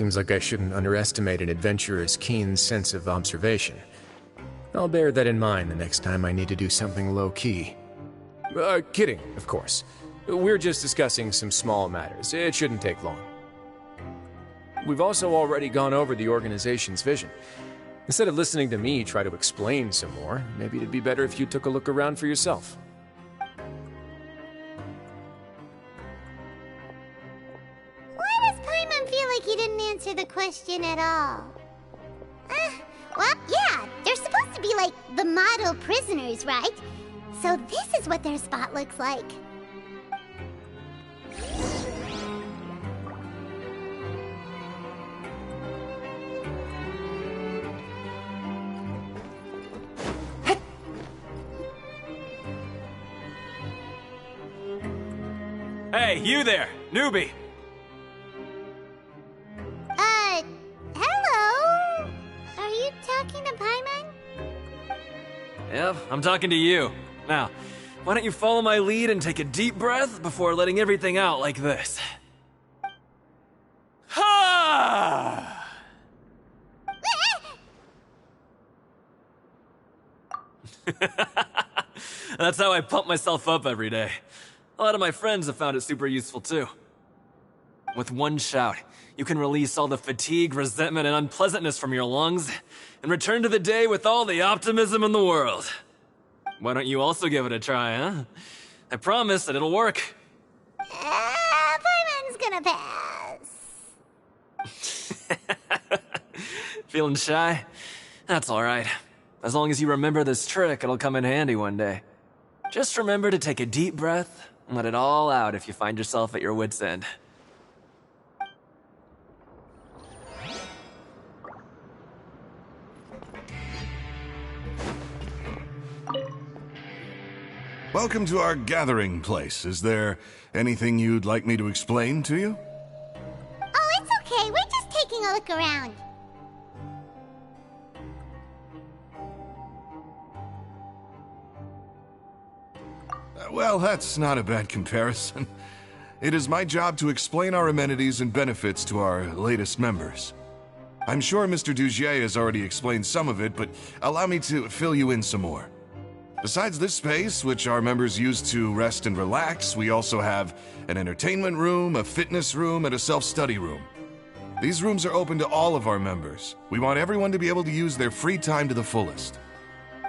Seems like I shouldn't underestimate an adventurer's keen sense of observation. I'll bear that in mind the next time I need to do something low-key. Kidding, of course. We're just discussing some small matters. It shouldn't take long. We've also already gone over the organization's vision. Instead of listening to me try to explain some more, maybe it'd be better if you took a look around for yourself. Why does Paimon feel like he didn't answer the question at all? Well, yeah, they're supposed to be like the model prisoners, right? So this is what their spot looks like. Hey, you there, newbie! Hello? Are you talking to Paimon? Yep, I'm talking to you. Now, why don't you follow my lead and take a deep breath before letting everything out like this? Ha! That's how I pump myself up every day. A lot of my friends have found it super useful too. With one shout, you can release all the fatigue, resentment, and unpleasantness from your lungs and return to the day with all the optimism in the world. Why don't you also give it a try, huh? I promise that it'll work. Paimon's gonna pass. Feeling shy? That's alright. As long as you remember this trick, it'll come in handy one day. Just remember to take a deep breath and let it all out if you find yourself at your wit's end. Welcome to our gathering place. Is there anything you'd like me to explain to you? Oh, it's okay. We're just taking a look around. Well, that's not a bad comparison. It is my job to explain our amenities and benefits to our latest members. I'm sure Mr. Dugier has already explained some of it, but allow me to fill you in some more. Besides this space, which our members use to rest and relax, we also have an entertainment room, a fitness room, and a self-study room. These rooms are open to all of our members. We want everyone to be able to use their free time to the fullest.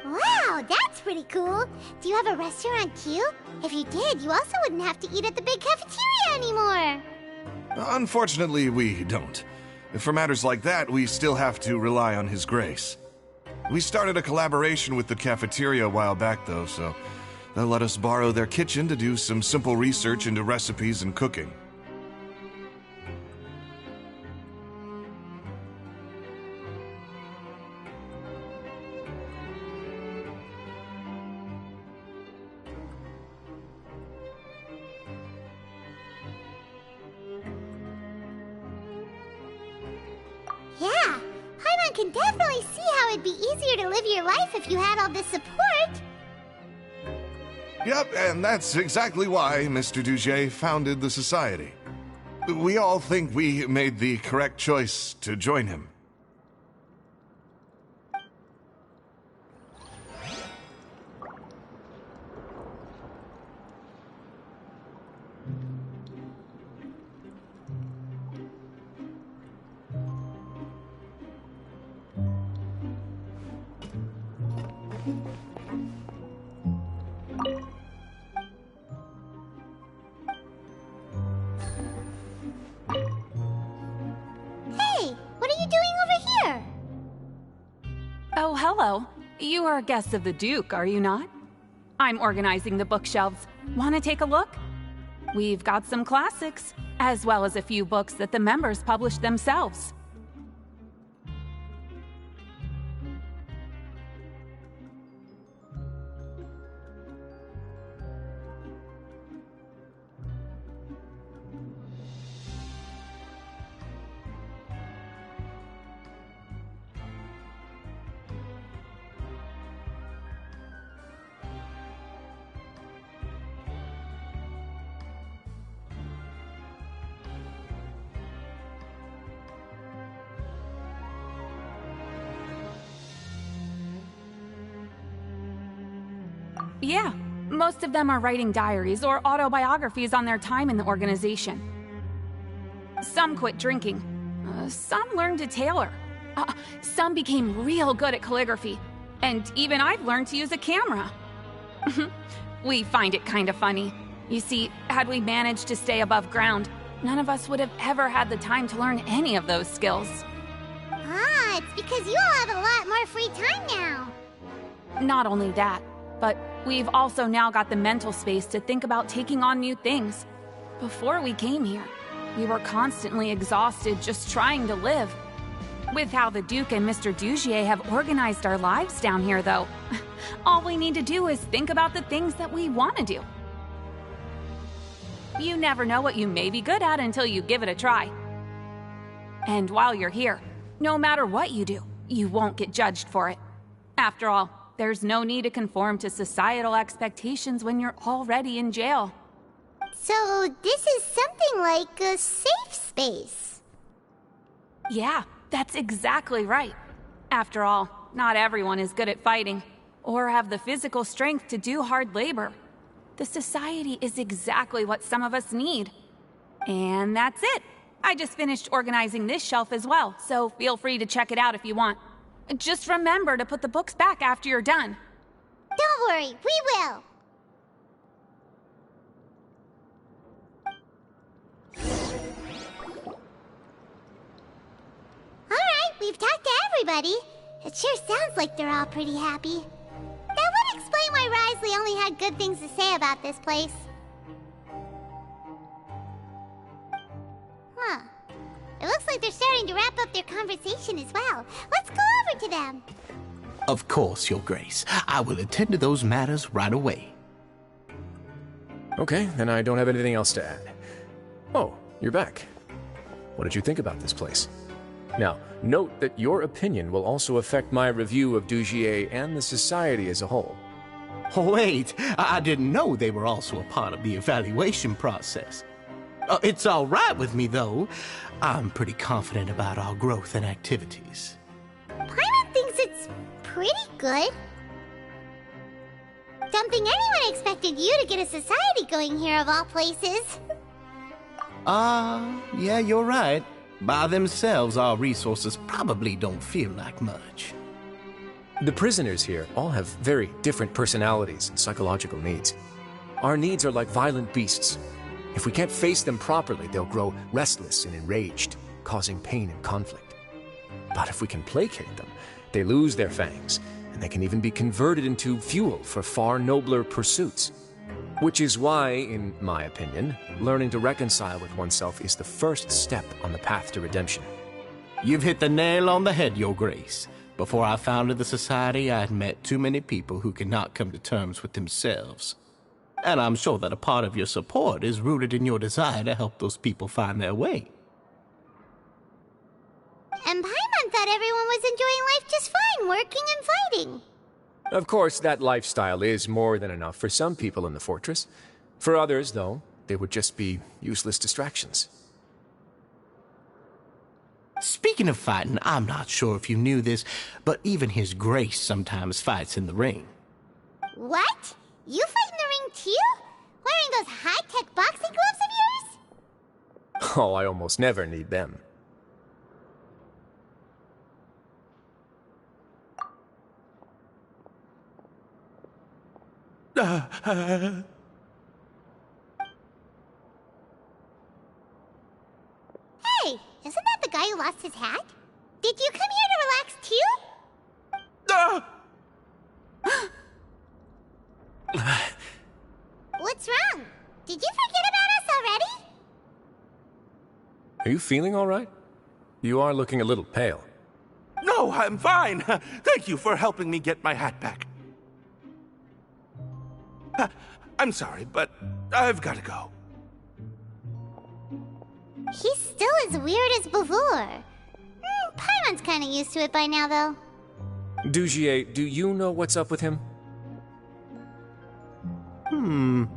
Wow, that's pretty cool. Do you have a restaurant too? If you did, you also wouldn't have to eat at the big cafeteria anymore. Unfortunately, we don't. For matters like that, we still have to rely on His grace. We started a collaboration with the cafeteria a while back, though, so they'll let us borrow their kitchen to do some simple research into recipes and cooking. Yeah, Paimon can definitely see how it'd be easier to live your life if you had all this support. Yep, and that's exactly why Mr. Dugier founded the society. We all think we made the correct choice to join him. Hey, what are you doing over here? Oh, hello. You are guests of the Duke, are you not? I'm organizing the bookshelves. Want to take a look? We've got some classics, as well as a few books that the members publish themselves. Yeah, most of them are writing diaries or autobiographies on their time in the organization. Some quit drinking. Some learned to tailor. Some became real good at calligraphy. And even I've learned to use a camera. We find it kind of funny. You see, had we managed to stay above ground, none of us would have ever had the time to learn any of those skills. Ah, it's because you all have a lot more free time now. Not only that, but we've also now got the mental space to think about taking on new things. Before we came here, we were constantly exhausted just trying to live. With how the Duke and Mr. Dugier have organized our lives down here, though, all we need to do is think about the things that we want to do. You never know what you may be good at until you give it a try. And while you're here, no matter what you do, you won't get judged for it. After all, there's no need to conform to societal expectations when you're already in jail. So this is something like a safe space. Yeah, that's exactly right. After all, not everyone is good at fighting, or have the physical strength to do hard labor. The society is exactly what some of us need. And that's it. I just finished organizing this shelf as well, so feel free to check it out if you want. Just remember to put the books back after you're done. Don't worry, we will. Alright, we've talked to everybody. It sure sounds like they're all pretty happy. That would explain why Wriothesley only had good things to say about this place. Huh. It looks like they're starting to wrap up their conversation as well. Let's go over to them. Of course, Your Grace. I will attend to those matters right away. Okay, then I don't have anything else to add. Oh, you're back. What did you think about this place? Now, note that your opinion will also affect my review of Dugier and the society as a whole. Wait, I didn't know they were also a part of the evaluation process. It's all right with me, though. I'm pretty confident about our growth and activities. Paimon thinks it's pretty good. Don't think anyone expected you to get a society going here of all places. Yeah, you're right. By themselves, our resources probably don't feel like much. The prisoners here all have very different personalities and psychological needs. Our needs are like violent beasts. If we can't face them properly, they'll grow restless and enraged, causing pain and conflict. But if we can placate them, they lose their fangs, and they can even be converted into fuel for far nobler pursuits. Which is why, in my opinion, learning to reconcile with oneself is the first step on the path to redemption. You've hit the nail on the head, Your Grace. Before I founded the Society, I had met too many people who could not come to terms with themselves. And I'm sure that a part of your support is rooted in your desire to help those people find their way. And Paimon thought everyone was enjoying life just fine, working and fighting. Of course, that lifestyle is more than enough for some people in the fortress. For others, though, they would just be useless distractions. Speaking of fighting, I'm not sure if you knew this, but even His Grace sometimes fights in the ring. What? You fight in the ring too? Wearing those high-tech boxing gloves of yours? Oh, I almost never need them. Hey, isn't that the guy who lost his hat? Did you come here to relax too? What's wrong? Did you forget about us already? Are you feeling all right? You are looking a little pale. No, I'm fine. Thank you for helping me get my hat back. I'm sorry, but I've got to go. He's still as weird as before. Paimon's kind of used to it by now, though. Dugier, do you know what's up with him? I'm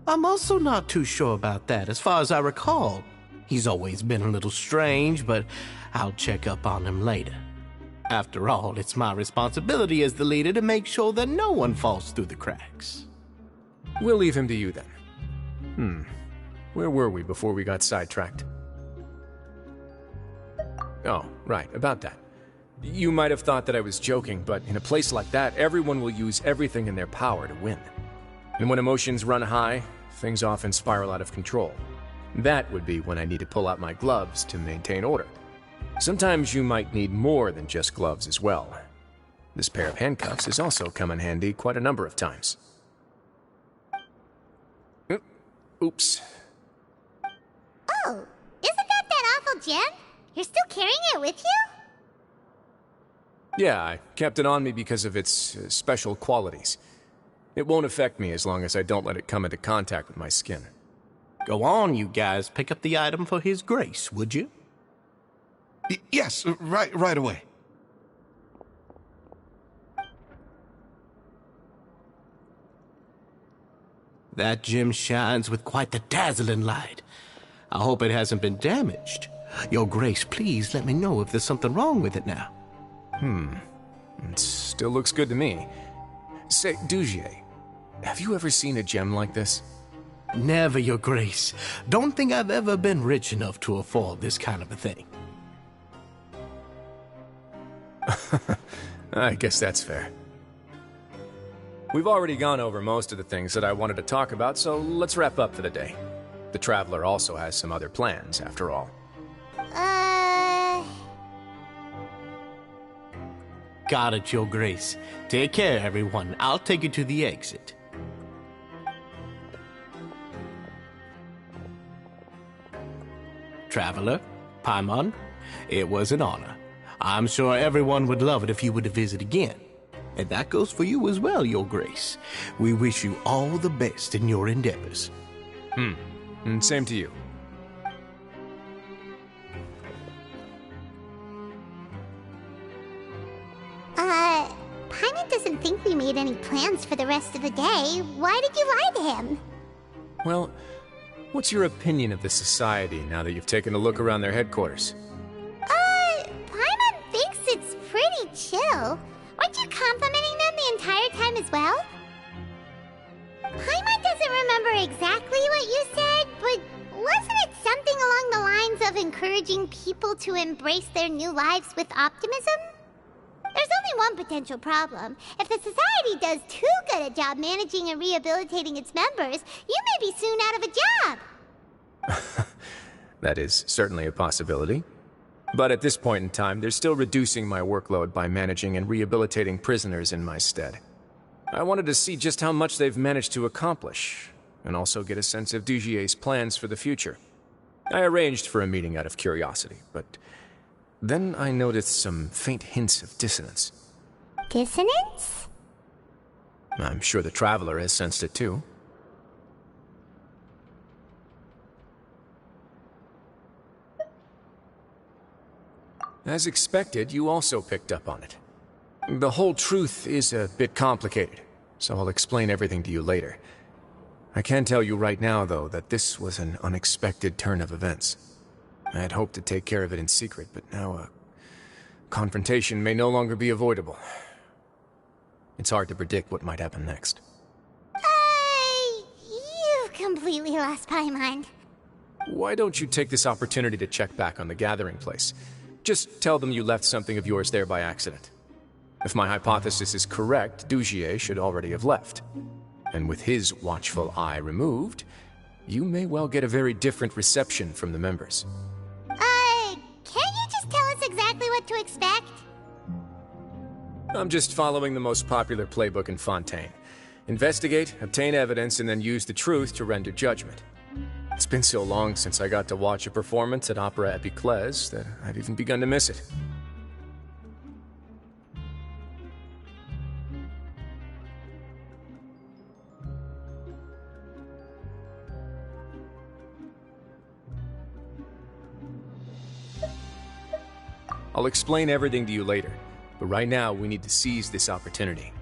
also not too sure about that. As far as I recall, he's always been a little strange, but I'll check up on him later. After all, it's my responsibility as the leader to make sure that no one falls through the cracks. We'll leave him to you then. Where were we before we got sidetracked? Oh, right, about that. You might have thought that I was joking, but in a place like that, everyone will use everything in their power to win. And when emotions run high, things often spiral out of control. That would be when I need to pull out my gloves to maintain order. Sometimes you might need more than just gloves as well. This pair of handcuffs has also come in handy quite a number of times. Oops. Oh, isn't that awful gem? You're still carrying it with you? Yeah, I kept it on me because of its special qualities. It won't affect me as long as I don't let it come into contact with my skin. Go on, you guys. Pick up the item for His Grace, would you? Yes, right away. That gem shines with quite the dazzling light. I hope it hasn't been damaged. Your Grace, please let me know if there's something wrong with it now. It still looks good to me. Say, Dugier, have you ever seen a gem like this? Never, Your Grace. Don't think I've ever been rich enough to afford this kind of a thing. I guess that's fair. We've already gone over most of the things that I wanted to talk about, so let's wrap up for the day. The Traveler also has some other plans, after all. Got it, Your Grace. Take care, everyone. I'll take you to the exit. Traveler, Paimon, it was an honor. I'm sure everyone would love it if you were to visit again. And that goes for you as well, Your Grace. We wish you all the best in your endeavors. And same to you. Paimon doesn't think we made any plans for the rest of the day. Why did you lie to him? Well, what's your opinion of the Society now that you've taken a look around their headquarters? Paimon thinks it's pretty chill. Weren't you complimenting them the entire time as well? Paimon doesn't remember exactly what you said, but wasn't it something along the lines of encouraging people to embrace their new lives with optimism? There's only one potential problem. If the Society does too good a job managing and rehabilitating its members, you may be soon out of a job. That is certainly a possibility. But at this point in time, they're still reducing my workload by managing and rehabilitating prisoners in my stead. I wanted to see just how much they've managed to accomplish, and also get a sense of Dugier's plans for the future. I arranged for a meeting out of curiosity, but then I noticed some faint hints of dissonance. Dissonance? I'm sure the Traveler has sensed it too. As expected, you also picked up on it. The whole truth is a bit complicated, so I'll explain everything to you later. I can tell you right now, though, that this was an unexpected turn of events. I had hoped to take care of it in secret, but now a confrontation may no longer be avoidable. It's hard to predict what might happen next. You've completely lost my mind. Why don't you take this opportunity to check back on the gathering place? Just tell them you left something of yours there by accident. If my hypothesis is correct, Dugier should already have left. And with his watchful eye removed, you may well get a very different reception from the members. Can't you just tell us exactly what to expect? I'm just following the most popular playbook in Fontaine. Investigate, obtain evidence, and then use the truth to render judgment. It's been so long since I got to watch a performance at Opera Epiclese that I've even begun to miss it. I'll explain everything to you later, but right now we need to seize this opportunity.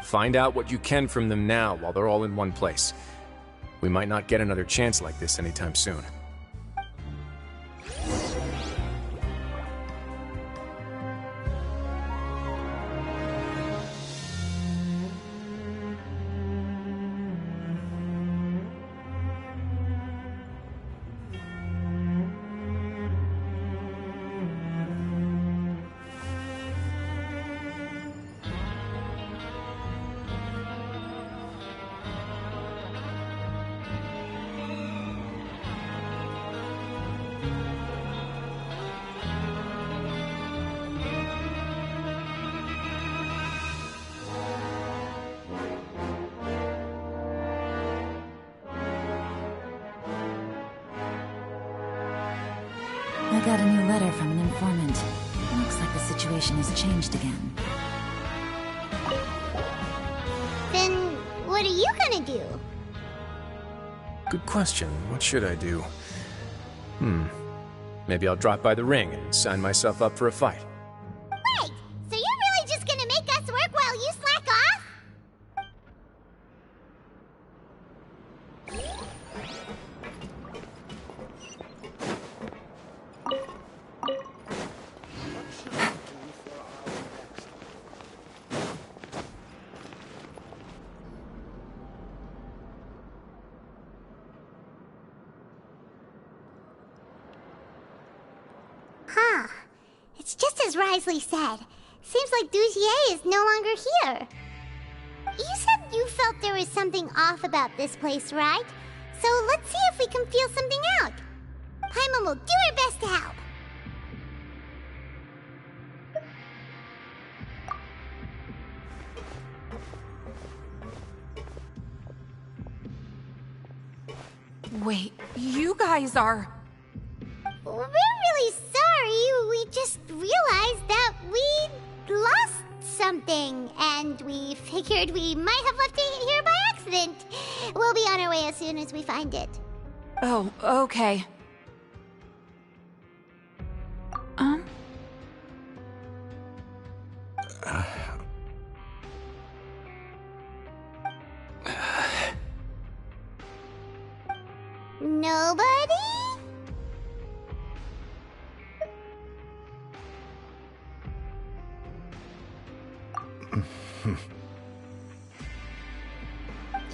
Find out what you can from them now while they're all in one place. We might not get another chance like this anytime soon. situation has changed again. Then what are you gonna do? Good question. What should I do? Maybe I'll drop by the ring and sign myself up for a fight. Wait, so you're really just gonna make us work while you slack off? Huh. It's just as Wriothesley said. Seems like Dugier is no longer here. You said you felt there was something off about this place, right? So let's see if we can feel something out. Paimon will do her best to help. Wait, you guys are... We're really sorry. We just realized that we lost something, and we figured we might have left it here by accident. We'll be on our way as soon as we find it. Oh, okay. Nobody?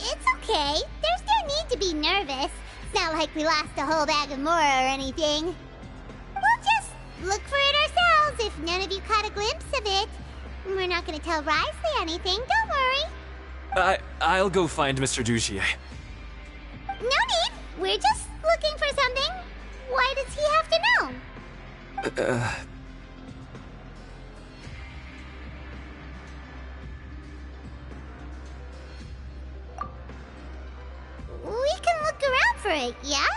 It's okay. There's no need to be nervous. It's not like we lost a whole bag of Mora or anything. We'll just look for it ourselves if none of you caught a glimpse of it. We're not gonna tell Wriothesley anything, don't worry. I'll go find Mr. Dugier. No need. We're just looking for something. Why does he have to know? We can look around for it, yeah?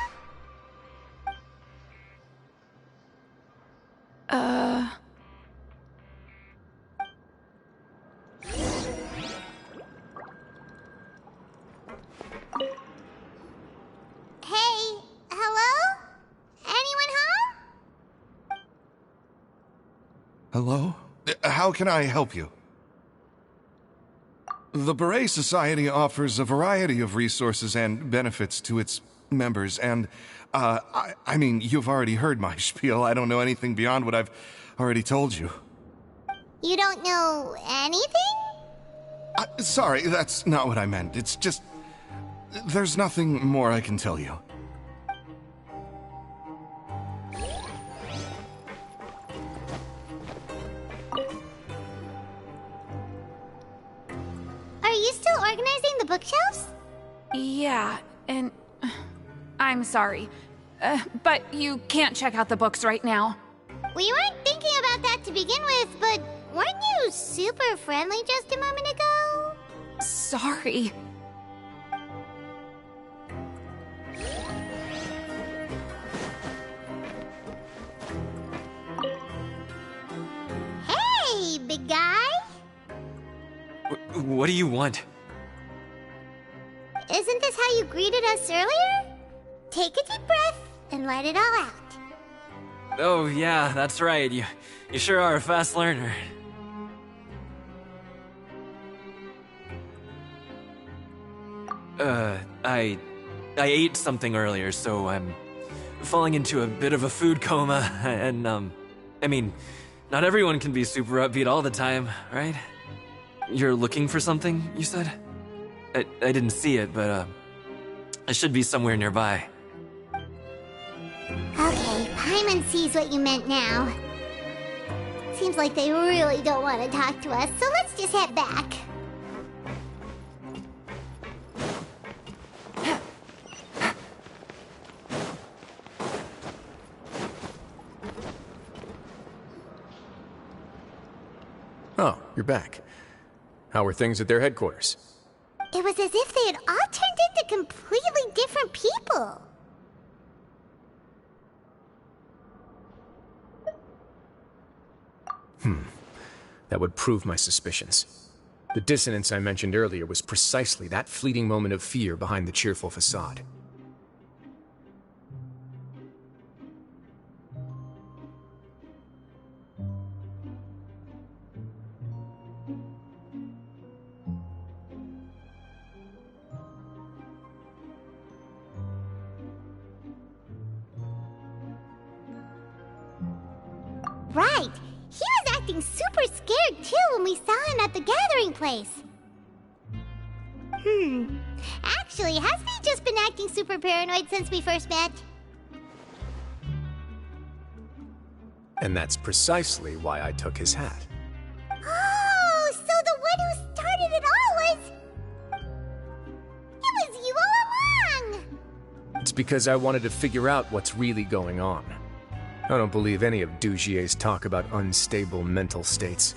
Hey, hello? Anyone home? Hello? How can I help you? The Beret Society offers a variety of resources and benefits to its members, and, I mean, you've already heard my spiel. I don't know anything beyond what I've already told you. You don't know anything? Sorry, that's not what I meant. It's just... there's nothing more I can tell you. Are you still organizing the bookshelves? Yeah, and... I'm sorry. But you can't check out the books right now. We weren't thinking about that to begin with, but weren't you super friendly just a moment ago? Sorry. Hey, big guy! What do you want? Isn't this how you greeted us earlier? Take a deep breath and let it all out. Oh, yeah, that's right. You sure are a fast learner. I ate something earlier, so I'm falling into a bit of a food coma, and, I mean, not everyone can be super upbeat all the time, right? You're looking for something, you said? I didn't see it, but, it should be somewhere nearby. Okay, Paimon sees what you meant now. Seems like they really don't want to talk to us, so let's just head back. Oh, you're back. How were things at their headquarters? It was as if they had all turned into completely different people. that would prove my suspicions. The dissonance I mentioned earlier was precisely that fleeting moment of fear behind the cheerful facade. Right. He was acting super scared too when we saw him at the gathering place. Actually, hasn't he just been acting super paranoid since we first met? And that's precisely why I took his hat. Oh, so the one who started it all was... It was you all along! It's because I wanted to figure out what's really going on. I don't believe any of Dugier's talk about unstable mental states.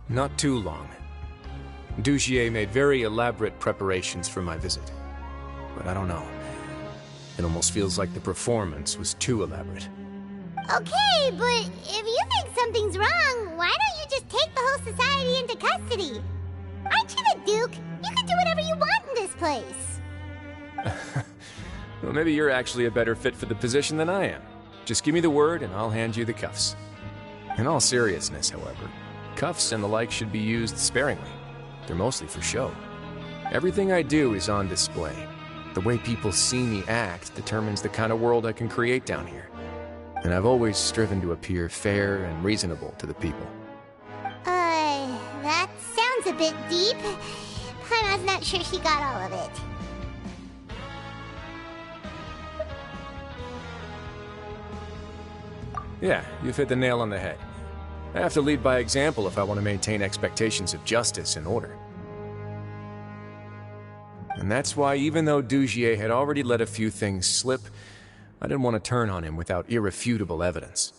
Not too long. Dugier made very elaborate preparations for my visit. But I don't know. It almost feels like the performance was too elaborate. Okay, but if you think something's wrong, why don't you just take the whole society into custody? Aren't you the Duke? You can do whatever you want in this place. Well, maybe you're actually a better fit for the position than I am. Just give me the word and I'll hand you the cuffs. In all seriousness, however, cuffs and the like should be used sparingly. They're mostly for show. Everything I do is on display. The way people see me act determines the kind of world I can create down here. And I've always striven to appear fair and reasonable to the people. That sounds a bit deep. Paimon's not sure she got all of it. Yeah, you've hit the nail on the head. I have to lead by example if I want to maintain expectations of justice and order. And that's why, even though Dugier had already let a few things slip, I didn't want to turn on him without irrefutable evidence.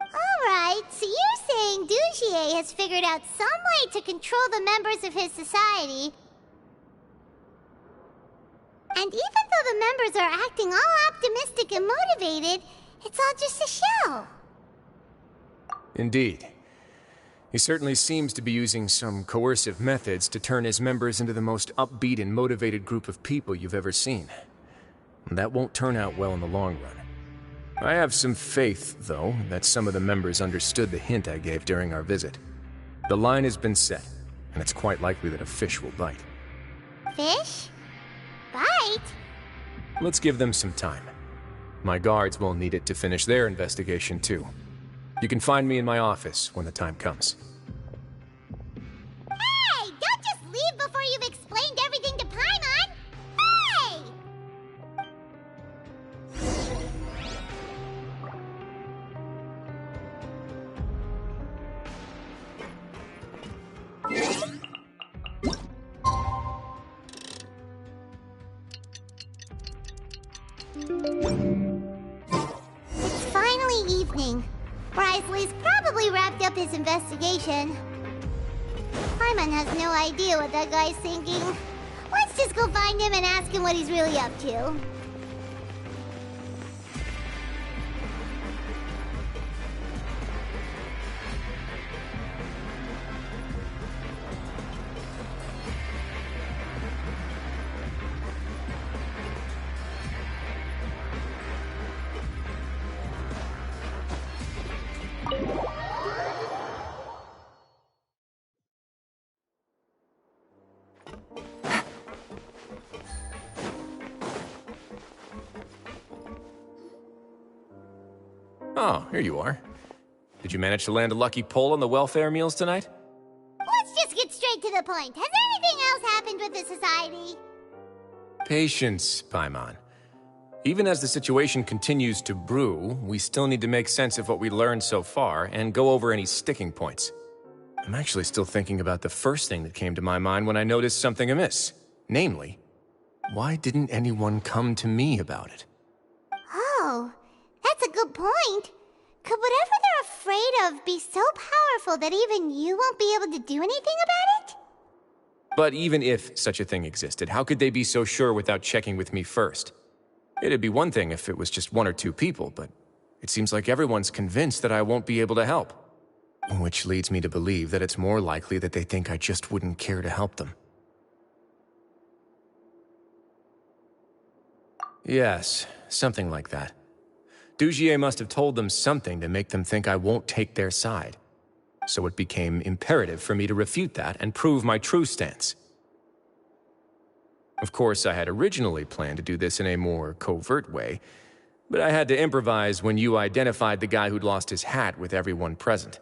Alright, so you're saying Dugier has figured out some way to control the members of his society. And even though the members are acting all optimistic and motivated, it's all just a show. Indeed. He certainly seems to be using some coercive methods to turn his members into the most upbeat and motivated group of people you've ever seen. And that won't turn out well in the long run. I have some faith, though, that some of the members understood the hint I gave during our visit. The line has been set, and it's quite likely that a fish will bite. Fish? Bite? Let's give them some time. My guards will need it to finish their investigation, too. You can find me in my office when the time comes. Hey! Don't just leave before you've explained everything to Paimon! Hey! It's finally evening. Wriothesley's probably wrapped up his investigation. Paimon has no idea what that guy's thinking. Let's just go find him and ask him what he's really up to. Oh, here you are. Did you manage to land a lucky pull on the welfare meals tonight? Let's just get straight to the point. Has anything else happened with the society? Patience, Paimon. Even as the situation continues to brew, we still need to make sense of what we learned so far and go over any sticking points. I'm actually still thinking about the first thing that came to my mind when I noticed something amiss. Namely, why didn't anyone come to me about it? Oh, that's a good point. Could whatever they're afraid of be so powerful that even you won't be able to do anything about it? But even if such a thing existed, how could they be so sure without checking with me first? It'd be one thing if it was just 1 or 2 people, but it seems like everyone's convinced that I won't be able to help. Which leads me to believe that it's more likely that they think I just wouldn't care to help them. Yes, something like that. Dugier must have told them something to make them think I won't take their side. So it became imperative for me to refute that and prove my true stance. Of course, I had originally planned to do this in a more covert way, but I had to improvise when you identified the guy who'd lost his hat with everyone present.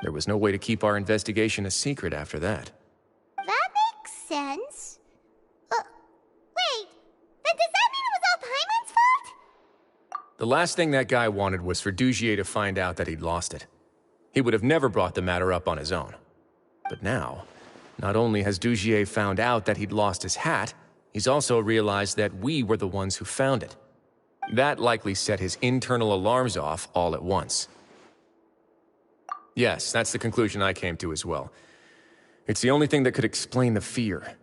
There was no way to keep our investigation a secret after that. That makes sense. Wait, then does that mean it was all Paimon's fault? The last thing that guy wanted was for Dugier to find out that he'd lost it. He would have never brought the matter up on his own. But now, not only has Dugier found out that he'd lost his hat, he's also realized that we were the ones who found it. That likely set his internal alarms off all at once. Yes, that's the conclusion I came to as well. It's the only thing that could explain the fear.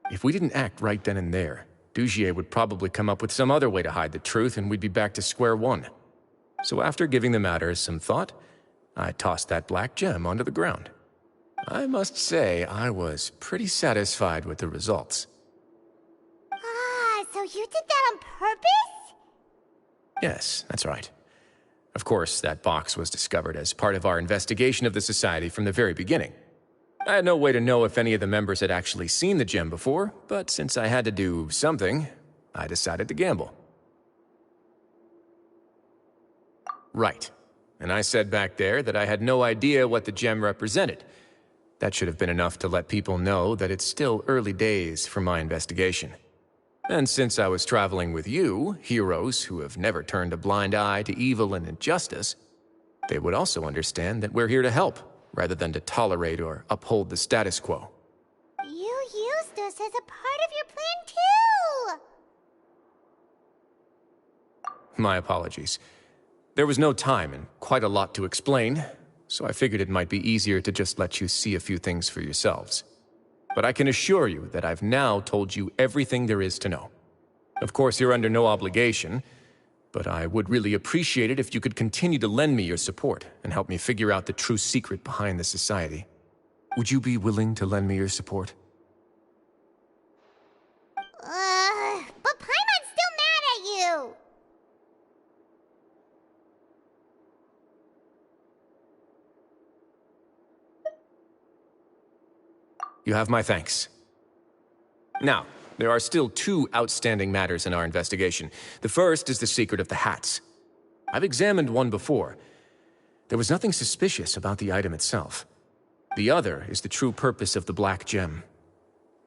If we didn't act right then and there, Dugier would probably come up with some other way to hide the truth and we'd be back to square one. So after giving the matter some thought, I tossed that black gem onto the ground. I must say, I was pretty satisfied with the results. Ah, so you did that on purpose? Yes, that's right. Of course, that box was discovered as part of our investigation of the Society from the very beginning. I had no way to know if any of the members had actually seen the gem before, but since I had to do something, I decided to gamble. Right. And I said back there that I had no idea what the gem represented. That should have been enough to let people know that it's still early days for my investigation. And since I was traveling with you, heroes who have never turned a blind eye to evil and injustice, they would also understand that we're here to help, rather than to tolerate or uphold the status quo. You used us as a part of your plan too! My apologies. There was no time and quite a lot to explain, so I figured it might be easier to just let you see a few things for yourselves. But I can assure you that I've now told you everything there is to know. Of course, you're under no obligation, but I would really appreciate it if you could continue to lend me your support and help me figure out the true secret behind the Society. Would you be willing to lend me your support? But Paimon's still mad at you! You have my thanks. Now, there are still 2 outstanding matters in our investigation. The first is the secret of the hats. I've examined one before. There was nothing suspicious about the item itself. The other is the true purpose of the black gem.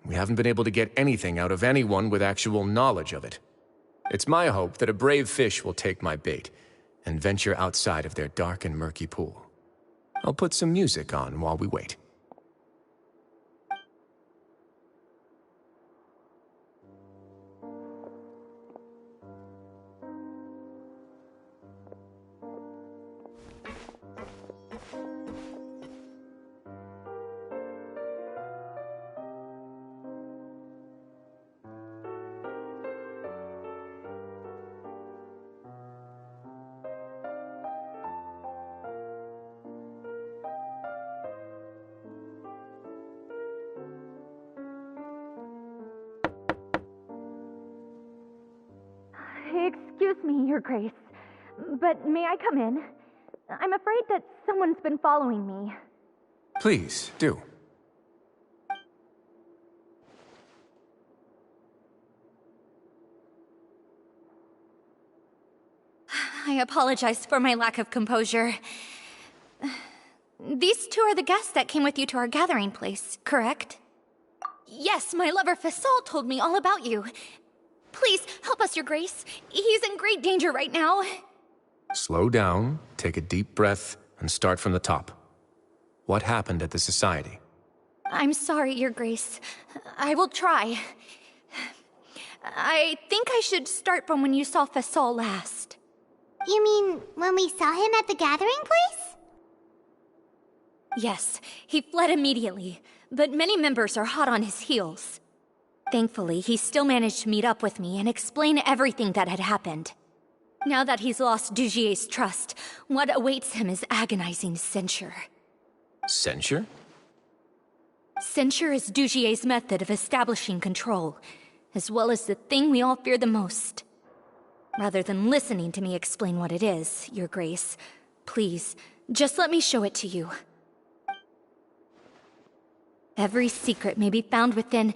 We haven't been able to get anything out of anyone with actual knowledge of it. It's my hope that a brave fish will take my bait and venture outside of their dark and murky pool. I'll put some music on while we wait. Excuse me, Your Grace, but may I come in? I'm afraid that someone's been following me. Please, do. I apologize for my lack of composure. These 2 are the guests that came with you to our gathering place, correct? Yes, my lover Fasol told me all about you. Please, help us, Your Grace. He's in great danger right now. Slow down, take a deep breath, and start from the top. What happened at the Society? I'm sorry, Your Grace. I will try. I think I should start from when you saw Fasol last. You mean when we saw him at the gathering place? Yes, he fled immediately, but many members are hot on his heels. Thankfully, he still managed to meet up with me and explain everything that had happened. Now that he's lost Dugier's trust, what awaits him is agonizing censure. Censure? Censure is Dugier's method of establishing control, as well as the thing we all fear the most. Rather than listening to me explain what it is, Your Grace, please, just let me show it to you. Every secret may be found within...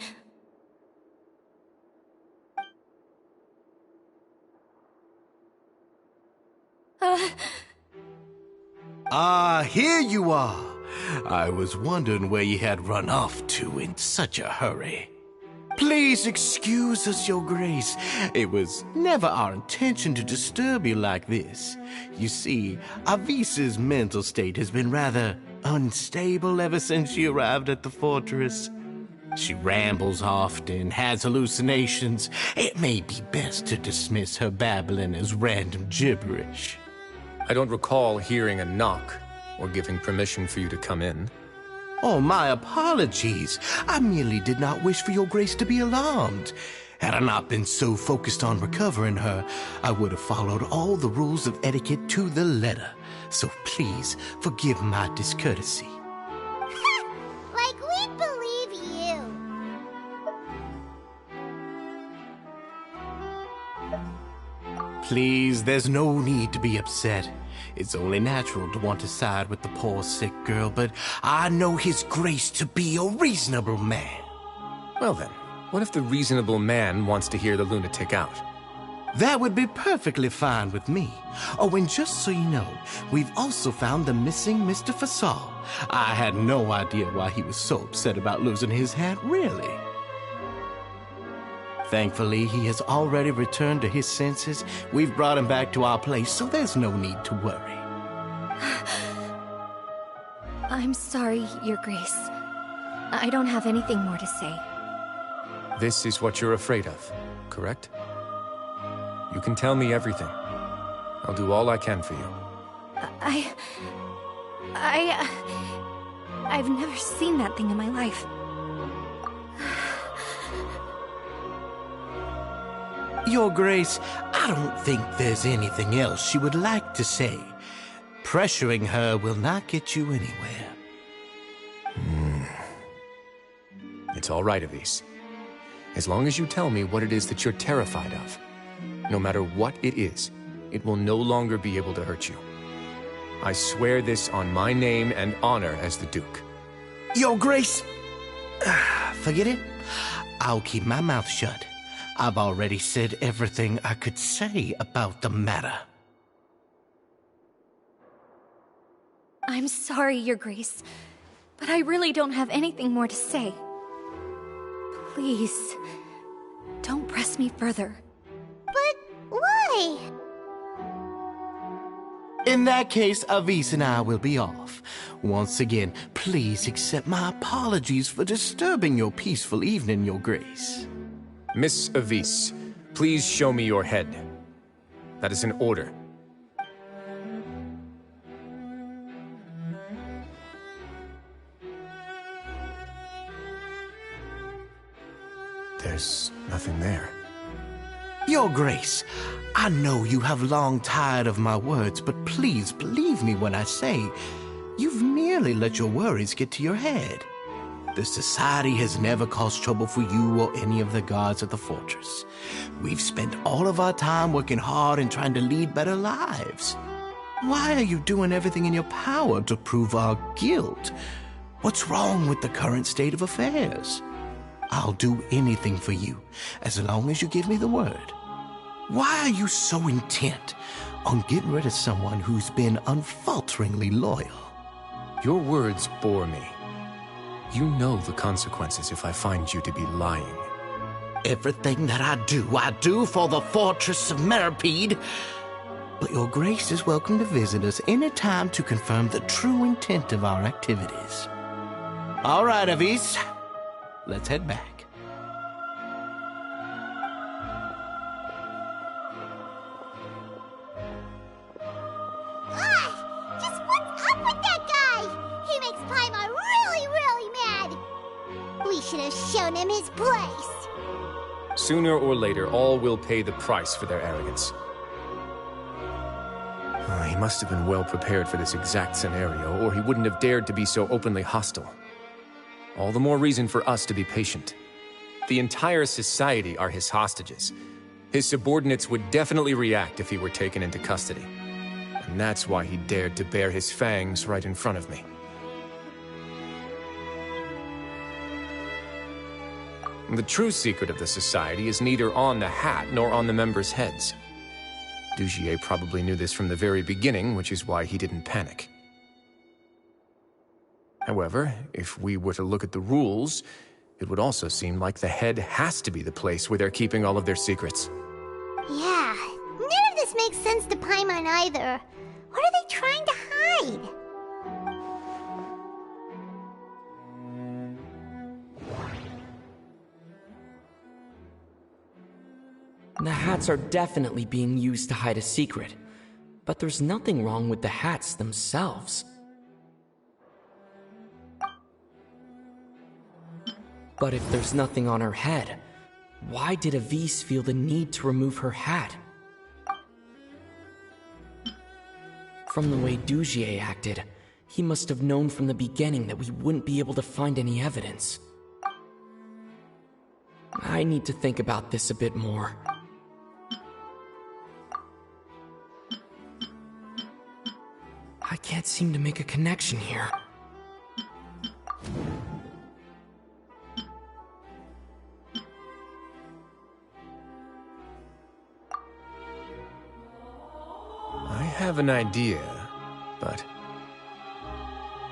Here you are. I was wondering where you had run off to in such a hurry. Please excuse us, Your Grace. It was never our intention to disturb you like this. You see, Avisa's mental state has been rather unstable ever since she arrived at the fortress. She rambles often, has hallucinations. It may be best to dismiss her babbling as random gibberish. I don't recall hearing a knock or giving permission for you to come in. Oh, my apologies. I merely did not wish for Your Grace to be alarmed. Had I not been so focused on recovering her, I would have followed all the rules of etiquette to the letter. So please, forgive my discourtesy. Like we believe you. Please, there's no need to be upset. It's only natural to want to side with the poor sick girl, but I know His Grace to be a reasonable man. Well then, what if the reasonable man wants to hear the lunatic out? That would be perfectly fine with me. Oh, and just so you know, we've also found the missing Mr. Fasal. I had no idea why he was so upset about losing his hat, really. Thankfully, he has already returned to his senses. We've brought him back to our place, so there's no need to worry. I'm sorry, Your Grace. I don't have anything more to say. This is what you're afraid of, correct? You can tell me everything. I'll do all I can for you. I've never seen that thing in my life. Your Grace, I don't think there's anything else you would like to say. Pressuring her will not get you anywhere. It's all right, Avis. As long as you tell me what it is that you're terrified of, no matter what it is, it will no longer be able to hurt you. I swear this on my name and honor as the Duke. Your Grace! Forget it. I'll keep my mouth shut. I've already said everything I could say about the matter. I'm sorry, Your Grace, but I really don't have anything more to say. Please, don't press me further. But why? In that case, Avis and I will be off. Once again, please accept my apologies for disturbing your peaceful evening, Your Grace. Miss Avis, please show me your head. That is an order. There's nothing there. Your Grace, I know you have long tired of my words, but please believe me when I say you've merely let your worries get to your head. The Society has never caused trouble for you or any of the guards at the fortress. We've spent all of our time working hard and trying to lead better lives. Why are you doing everything in your power to prove our guilt? What's wrong with the current state of affairs? I'll do anything for you, as long as you give me the word. Why are you so intent on getting rid of someone who's been unfalteringly loyal? Your words bore me. You know the consequences if I find you to be lying. Everything that I do for the Fortress of Meripede. But Your Grace is welcome to visit us any time to confirm the true intent of our activities. All right, Avis. Let's head back. Just what's up with that guy? He makes Paimon really, really mad. We should have shown him his place. sooner or later, all will pay the price for their arrogance. He must have been well prepared for this exact scenario, or he wouldn't have dared to be so openly hostile. All the more reason for us to be patient. The entire society are his hostages. His subordinates would definitely react if he were taken into custody. And that's why he dared to bare his fangs right in front of me. The true secret of the society is neither on the hat nor on the members' heads. Dugier probably knew this from the very beginning, which is why he didn't panic. However, if we were to look at the rules, it would also seem like the head has to be the place where they're keeping all of their secrets. Yeah, none of this makes sense to Paimon either. What are they trying to hide? The hats are definitely being used to hide a secret, but there's nothing wrong with the hats themselves. But if there's nothing on her head, why did Avise feel the need to remove her hat? From the way Dugier acted, he must have known from the beginning that we wouldn't be able to find any evidence. I need to think about this a bit more. I can't seem to make a connection here. I have an idea, but...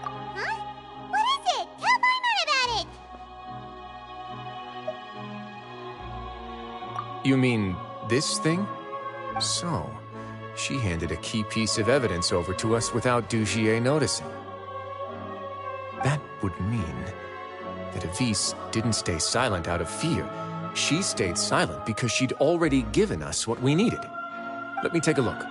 Huh? What is it? Tell Paimon about it! You mean this thing? So, she handed a key piece of evidence over to us without Dugier noticing. That would mean that Avise didn't stay silent out of fear. She stayed silent because she'd already given us what we needed. Let me take a look.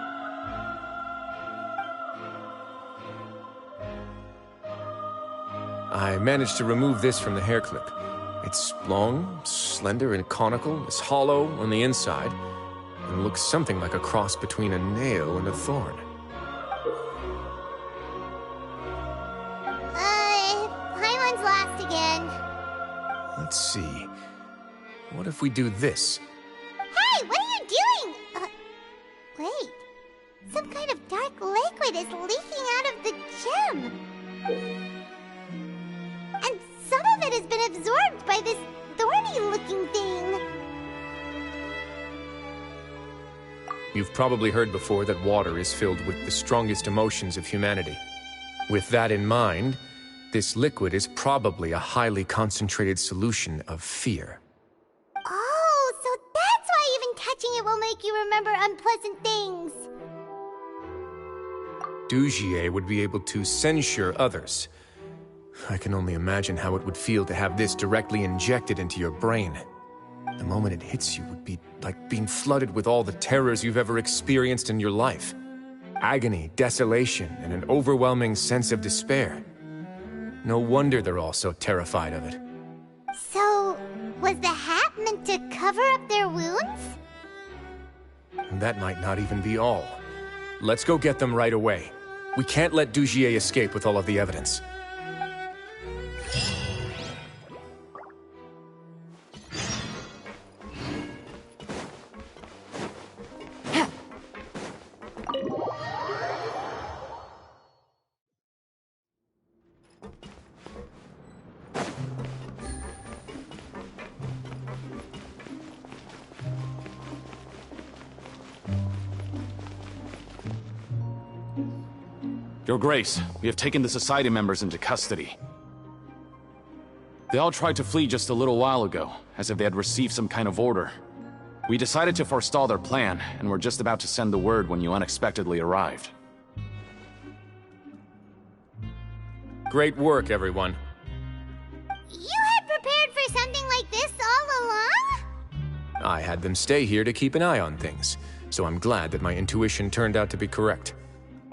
I managed to remove this from the hair clip. It's long, slender, and conical. It's hollow on the inside, and looks something like a cross between a nail and a thorn. Paimon's lost again. Let's see. What if we do this? Hey, what are you doing? Wait. Some kind of dark liquid is leaking out of the gem. And some of it has been absorbed by this thorny-looking thing. You've probably heard before that water is filled with the strongest emotions of humanity. With that in mind, this liquid is probably a highly concentrated solution of fear. Oh, so that's why even touching it will make you remember unpleasant things. Dugier would be able to censure others. I can only imagine how it would feel to have this directly injected into your brain. The moment it hits you would be like being flooded with all the terrors you've ever experienced in your life. Agony, desolation, and an overwhelming sense of despair. No wonder they're all so terrified of it. So, was the hat meant to cover up their wounds? And that might not even be all. Let's go get them right away. We can't let Dugier escape with all of the evidence. Your Grace, we have taken the Society members into custody. They all tried to flee just a little while ago, as if they had received some kind of order. We decided to forestall their plan, and were just about to send the word when you unexpectedly arrived. Great work, everyone. You had prepared for something like this all along? I had them stay here to keep an eye on things, so I'm glad that my intuition turned out to be correct.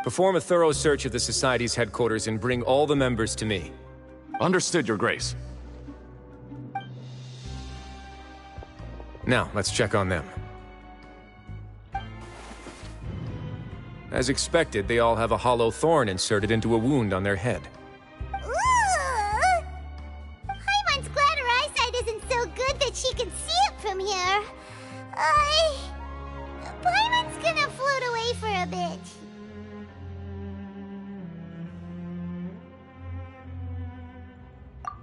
Perform a thorough search of the Society's headquarters and bring all the members to me. Understood, Your Grace. Now, let's check on them. As expected, they all have a hollow thorn inserted into a wound on their head. Ooh! Paimon's glad her eyesight isn't so good that she can see it from here. Paimon's gonna float away for a bit.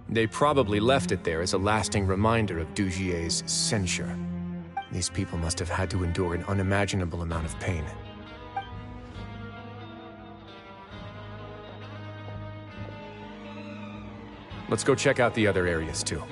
They probably left it there as a lasting reminder of Dujier's censure. These people must have had to endure an unimaginable amount of pain. Let's go check out the other areas, too.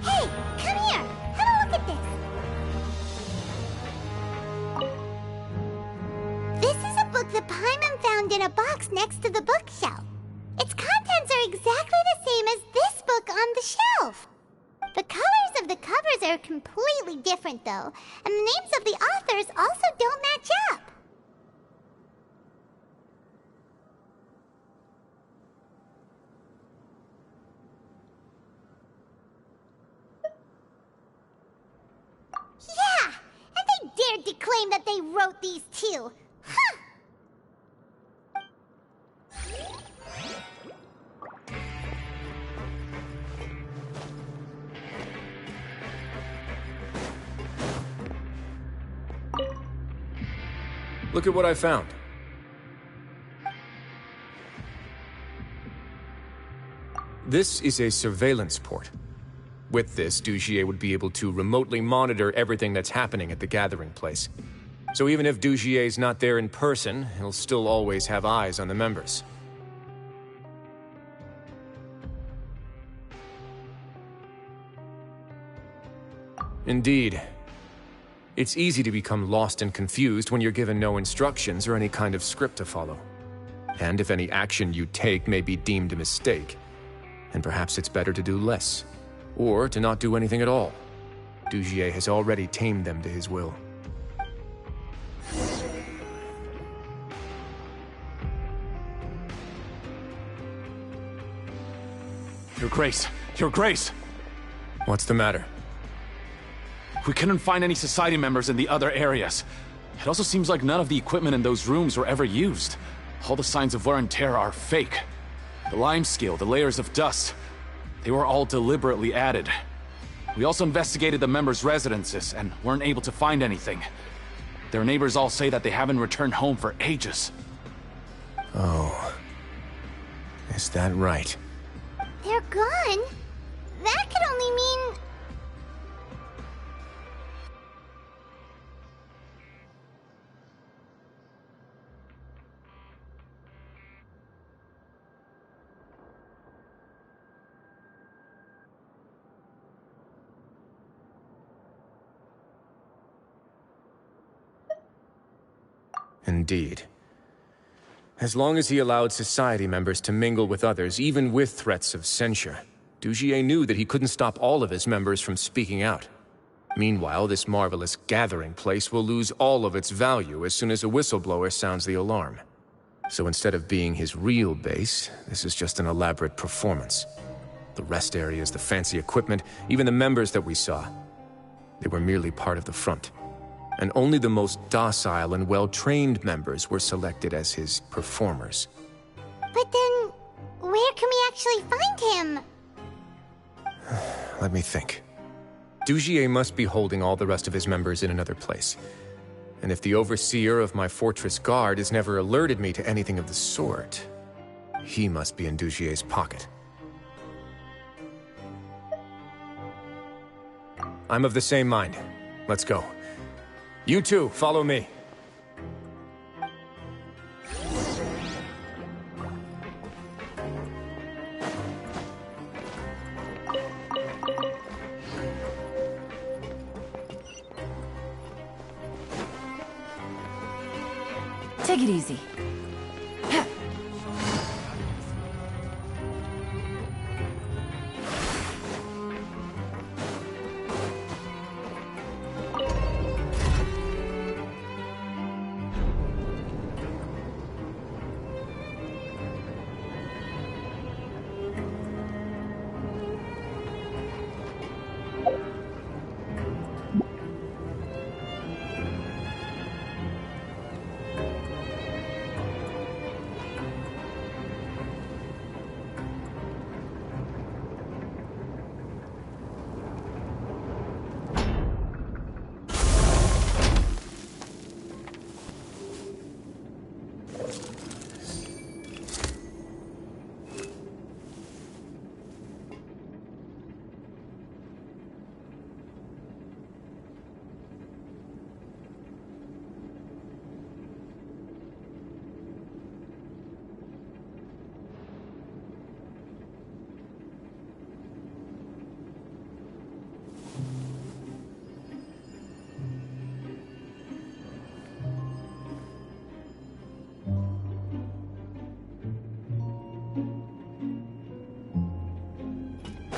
Hey, come here! Have a look at this! This is a book that Paimon found in a box next to the bookshelf. Its contents are exactly the same as this book on the shelf. The colors of the covers are completely different, though, and the names of the authors also don't match up. Yeah! And they dared to claim that they wrote these too! Huh! Look at what I found. This is a surveillance port. With this, Dugier would be able to remotely monitor everything that's happening at the gathering place. So even if Dugier's not there in person, he'll still always have eyes on the members. Indeed. It's easy to become lost and confused when you're given no instructions or any kind of script to follow. And if any action you take may be deemed a mistake, then perhaps it's better to do less. Or to not do anything at all. Dugier has already tamed them to his will. Your Grace! Your Grace! What's the matter? We couldn't find any Society members in the other areas. It also seems like none of the equipment in those rooms were ever used. All the signs of wear and tear are fake. The lime scale, the layers of dust, they were all deliberately added. We also investigated the members' residences and weren't able to find anything. Their neighbors all say that they haven't returned home for ages. Oh. Is that right? They're gone? That could only mean... Indeed. As long as he allowed Society members to mingle with others, even with threats of censure, Dugier knew that he couldn't stop all of his members from speaking out. Meanwhile, this marvelous gathering place will lose all of its value as soon as a whistleblower sounds the alarm. So instead of being his real base, this is just an elaborate performance. The rest areas, the fancy equipment, even the members that we saw, they were merely part of the front. And only the most docile and well-trained members were selected as his performers. But then, where can we actually find him? Let me think. Dugier must be holding all the rest of his members in another place. And if the overseer of my fortress guard has never alerted me to anything of the sort, he must be in Dugier's pocket. I'm of the same mind. Let's go. You two, follow me. Take it easy.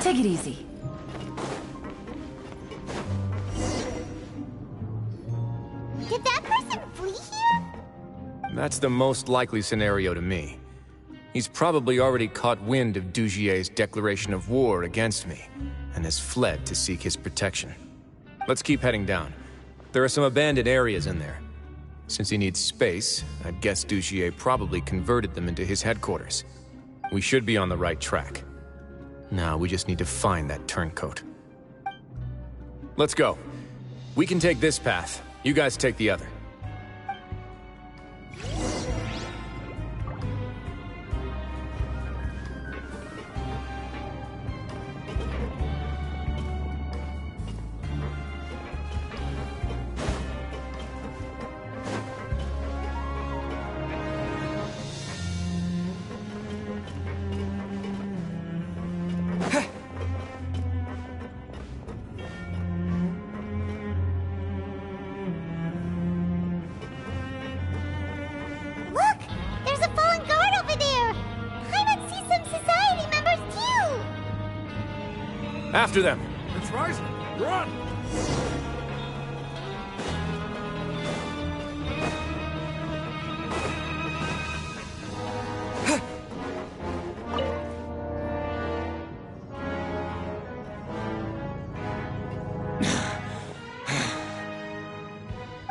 Take it easy. Did that person flee here? That's the most likely scenario to me. He's probably already caught wind of Dugier's declaration of war against me, and has fled to seek his protection. Let's keep heading down. There are some abandoned areas in there. Since he needs space, I'd guess Dugier probably converted them into his headquarters. We should be on the right track. Now we just need to find that turncoat. Let's go. We can take this path. You guys take the other. After them! It's rising! Run!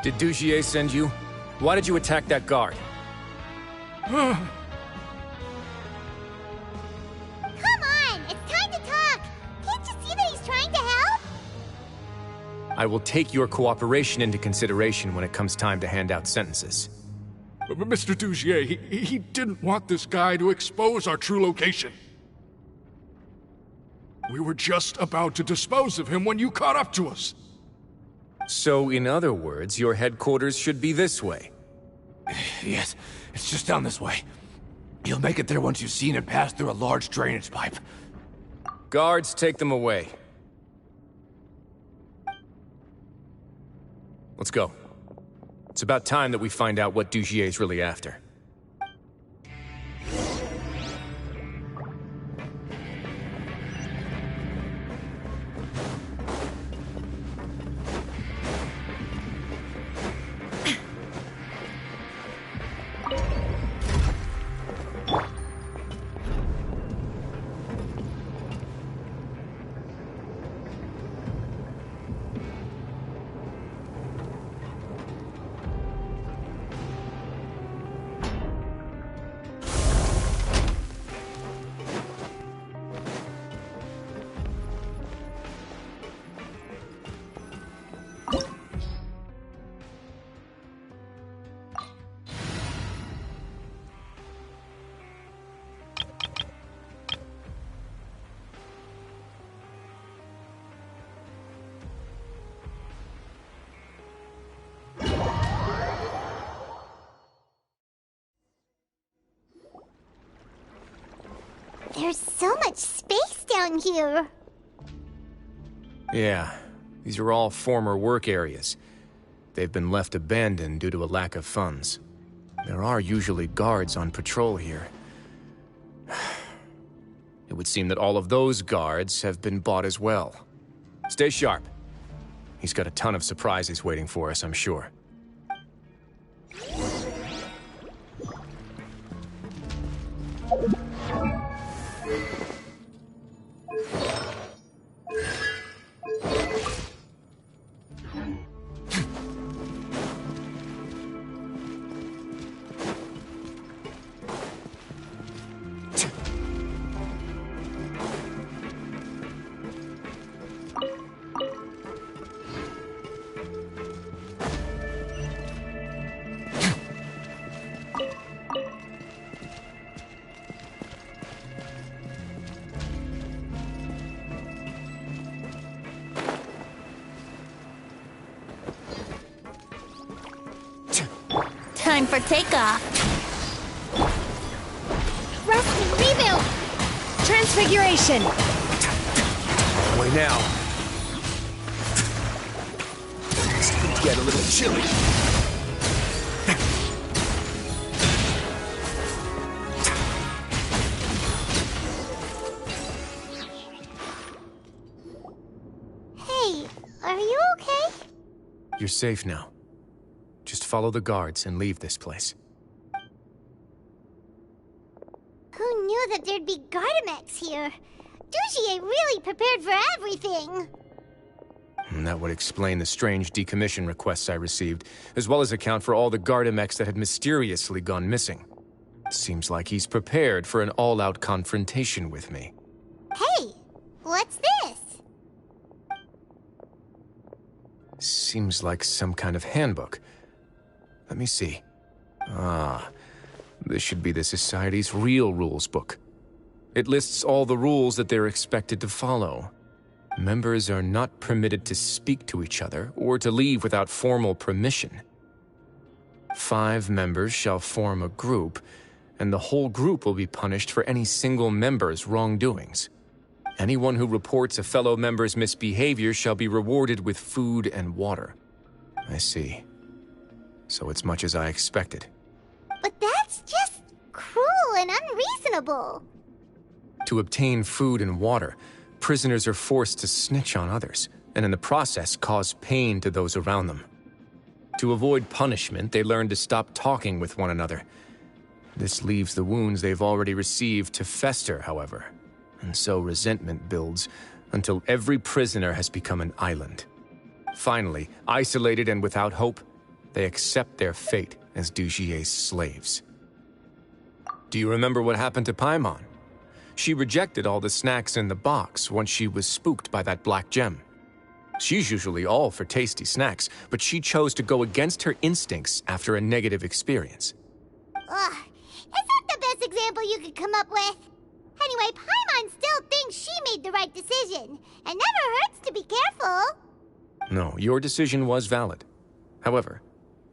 Did Dugier send you? Why did you attack that guard? I will take your cooperation into consideration when it comes time to hand out sentences. But Mr. Dugier, he didn't want this guy to expose our true location. We were just about to dispose of him when you caught up to us. So, in other words, your headquarters should be this way? Yes, it's just down this way. You'll make it there once you've seen it pass through a large drainage pipe. Guards, take them away. Let's go. It's about time that we find out what Dugier's really after. There's so much space down here. Yeah, these are all former work areas. They've been left abandoned due to a lack of funds. There are usually guards on patrol here. It would seem that all of those guards have been bought as well. Stay sharp. He's got a ton of surprises waiting for us, I'm sure. Time for takeoff. Rusty, rebuild! Transfiguration! Way now. It's gonna get a little chilly. Hey, are you okay? You're safe now. Just follow the guards and leave this place. Who knew that there'd be Gardamex here? Dujier really prepared for everything. And that would explain the strange decommission requests I received, as well as account for all the Gardamex that had mysteriously gone missing. It seems like he's prepared for an all-out confrontation with me. Hey, what's this? Seems like some kind of handbook. Let me see. This should be the Society's real rules book. It lists all the rules that they're expected to follow. Members are not permitted to speak to each other or to leave without formal permission. 5 members shall form a group, and the whole group will be punished for any single member's wrongdoings. Anyone who reports a fellow member's misbehavior shall be rewarded with food and water. I see. So it's much as I expected. But that's just cruel and unreasonable. To obtain food and water, prisoners are forced to snitch on others, and in the process cause pain to those around them. To avoid punishment, they learn to stop talking with one another. This leaves the wounds they've already received to fester, however, and so resentment builds until every prisoner has become an island. Finally, isolated and without hope, they accept their fate as Dujier's slaves. Do you remember what happened to Paimon? She rejected all the snacks in the box once she was spooked by that black gem. She's usually all for tasty snacks, but she chose to go against her instincts after a negative experience. Ugh, is that the best example you could come up with? Anyway, Paimon still thinks she made the right decision, and never hurts to be careful. No, your decision was valid. However,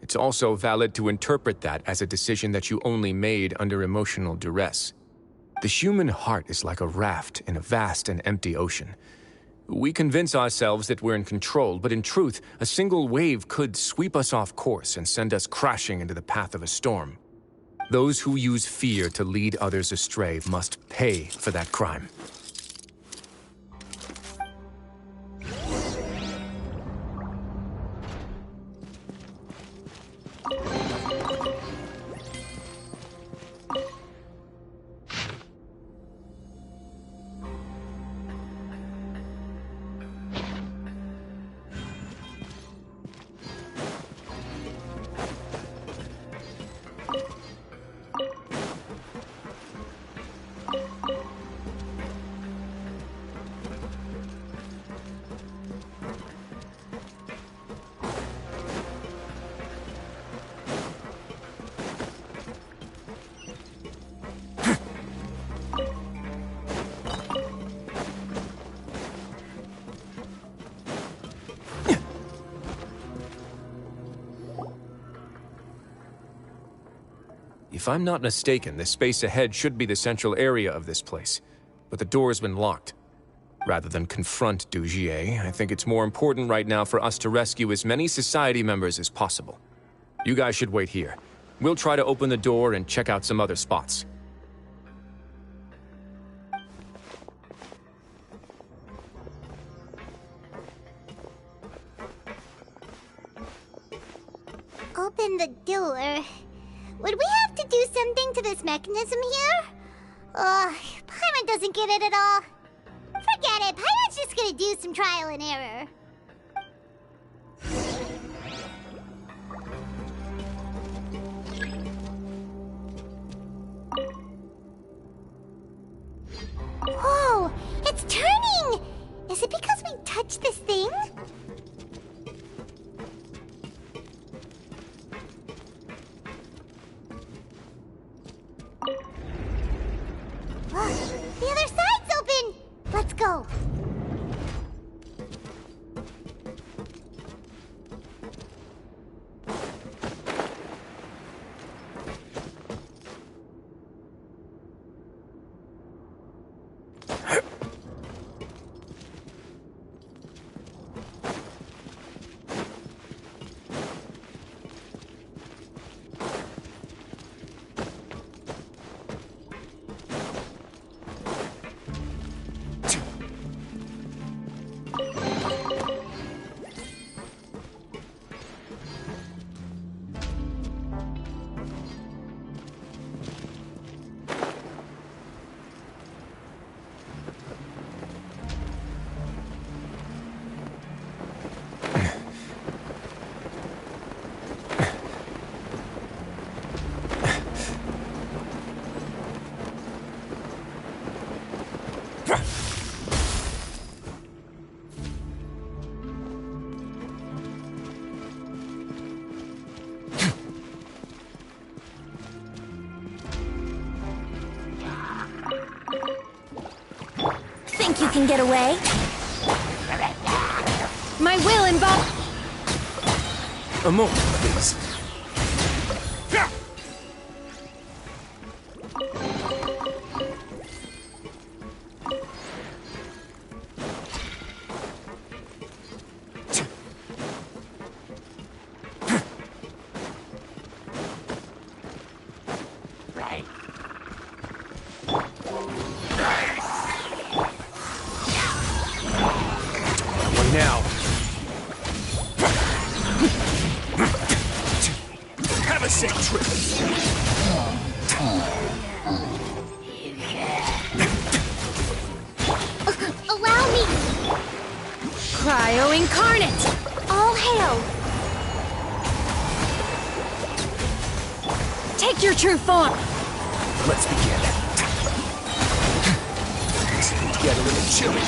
it's also valid to interpret that as a decision that you only made under emotional duress. The human heart is like a raft in a vast and empty ocean. We convince ourselves that we're in control, but in truth, a single wave could sweep us off course and send us crashing into the path of a storm. Those who use fear to lead others astray must pay for that crime. If I'm not mistaken, the space ahead should be the central area of this place, but the door's been locked. Rather than confront Dujier, I think it's more important right now for us to rescue as many Society members as possible. You guys should wait here. We'll try to open the door and check out some other spots. Open the door. Would we have to do something to this mechanism here? Ugh, Paimon doesn't get it at all. Forget it, Paimon's just gonna do some trial and error. Whoa, it's turning! Is it because we touched this thing? The other side's open! Let's go! Think you can get away? My will involve... A moment, please. Now. Have a safe trip. Allow me! Cryo Incarnate! All hail! Take your true form! Let's begin. It's going to get a little chilly.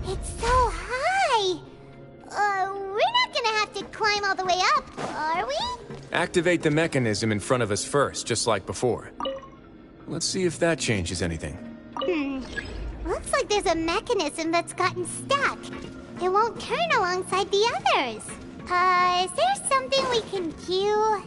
It's so high! We're not gonna have to climb all the way up, are we? Activate the mechanism in front of us first, just like before. Let's see if that changes anything. Looks like there's a mechanism that's gotten stuck. It won't turn alongside the others. Is there something we can do?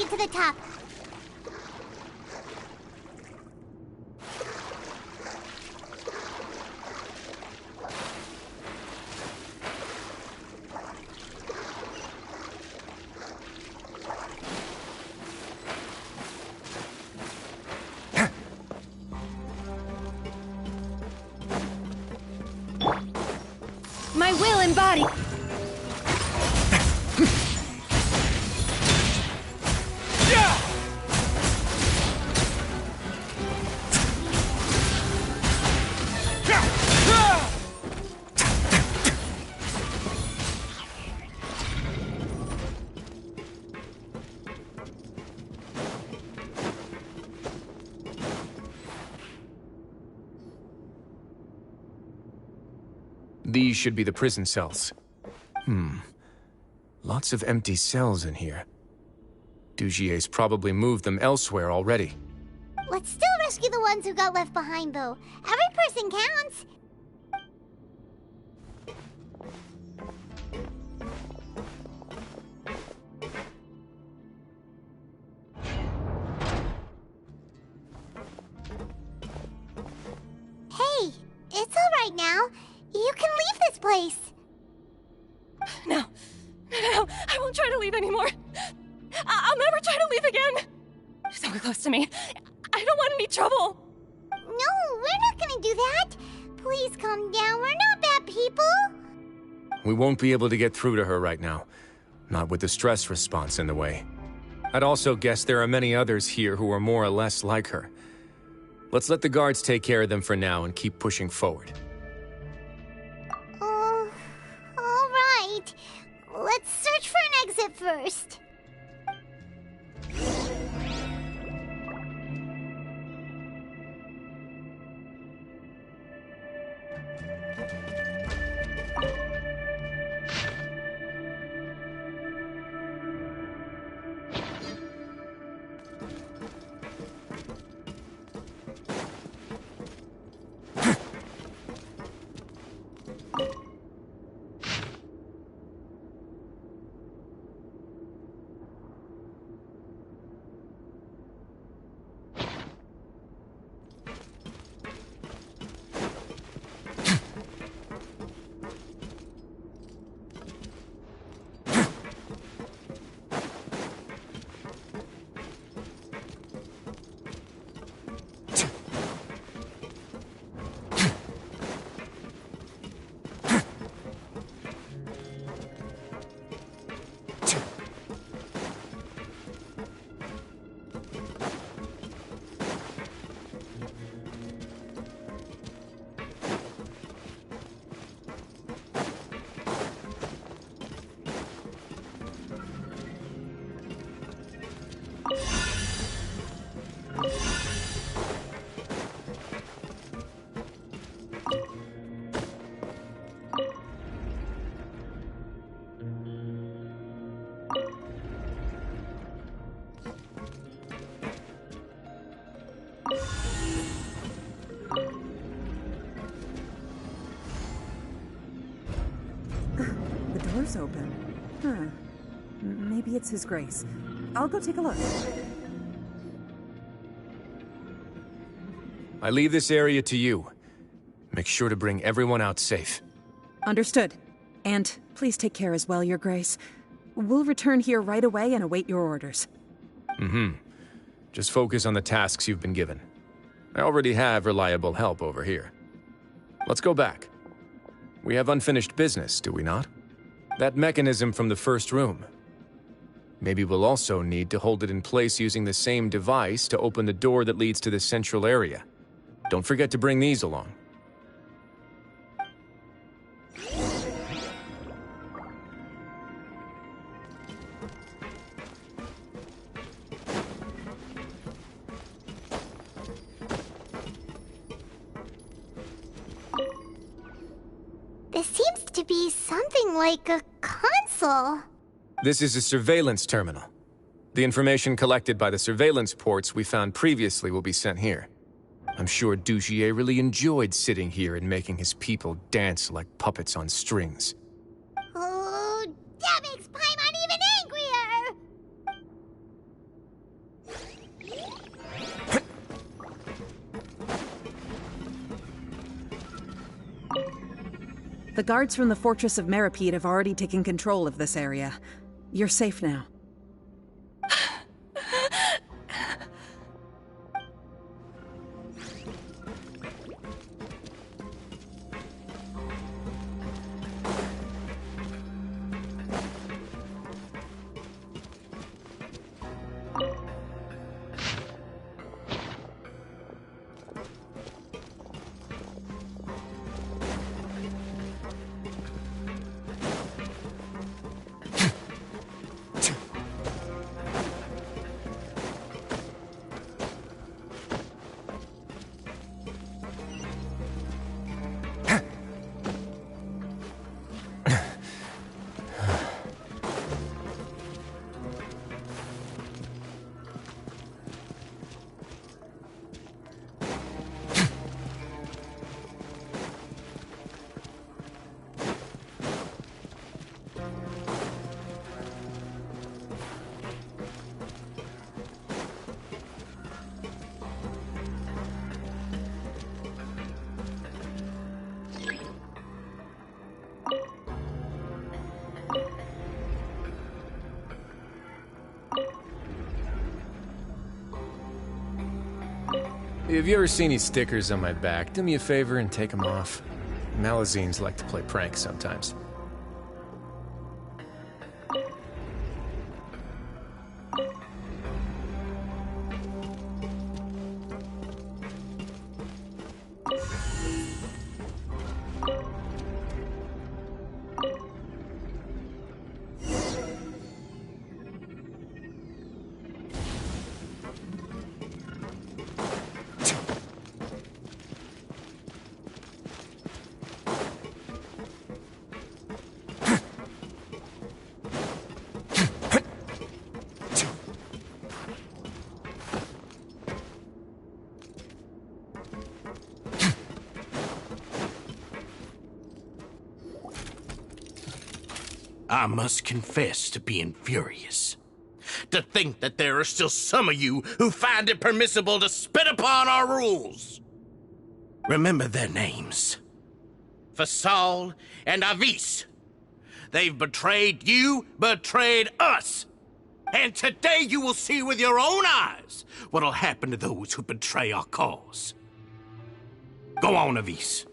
it to the top. My will embodied. These should be the prison cells. Lots of empty cells in here. Dugier's probably moved them elsewhere already. Let's still rescue the ones who got left behind, though. Every person counts. Hey, it's all right now. You can leave this place. No, I won't try to leave anymore. I'll never try to leave again. Don't get close to me. I don't want any trouble. No, we're not gonna do that. Please calm down. We're not bad people. We won't be able to get through to her right now. Not with the stress response in the way. I'd also guess there are many others here who are more or less like her. Let's let the guards take care of them for now and keep pushing forward. All right. Let's search for an exit first. The door's open. Huh. Maybe it's His Grace. I'll go take a look. I leave this area to you. Make sure to bring everyone out safe. Understood. And please take care as well, Your Grace. We'll return here right away and await your orders. Just focus on the tasks you've been given. I already have reliable help over here. Let's go back. We have unfinished business, do we not? That mechanism from the first room. Maybe we'll also need to hold it in place using the same device to open the door that leads to the central area. Don't forget to bring these along. This seems to be something like a console. This is a surveillance terminal. The information collected by the surveillance ports we found previously will be sent here. I'm sure Dugier really enjoyed sitting here and making his people dance like puppets on strings. Oh, that makes Paimon even angrier! The guards from the Fortress of Meripede have already taken control of this area. You're safe now. If you ever see any stickers on my back, do me a favor and take them off. Malazines like to play pranks sometimes. I must confess to being furious. To think that there are still some of you who find it permissible to spit upon our rules. Remember their names. Fasal and Avis. They've betrayed you, betrayed us. And today you will see with your own eyes what'll happen to those who betray our cause. Go on, Avis.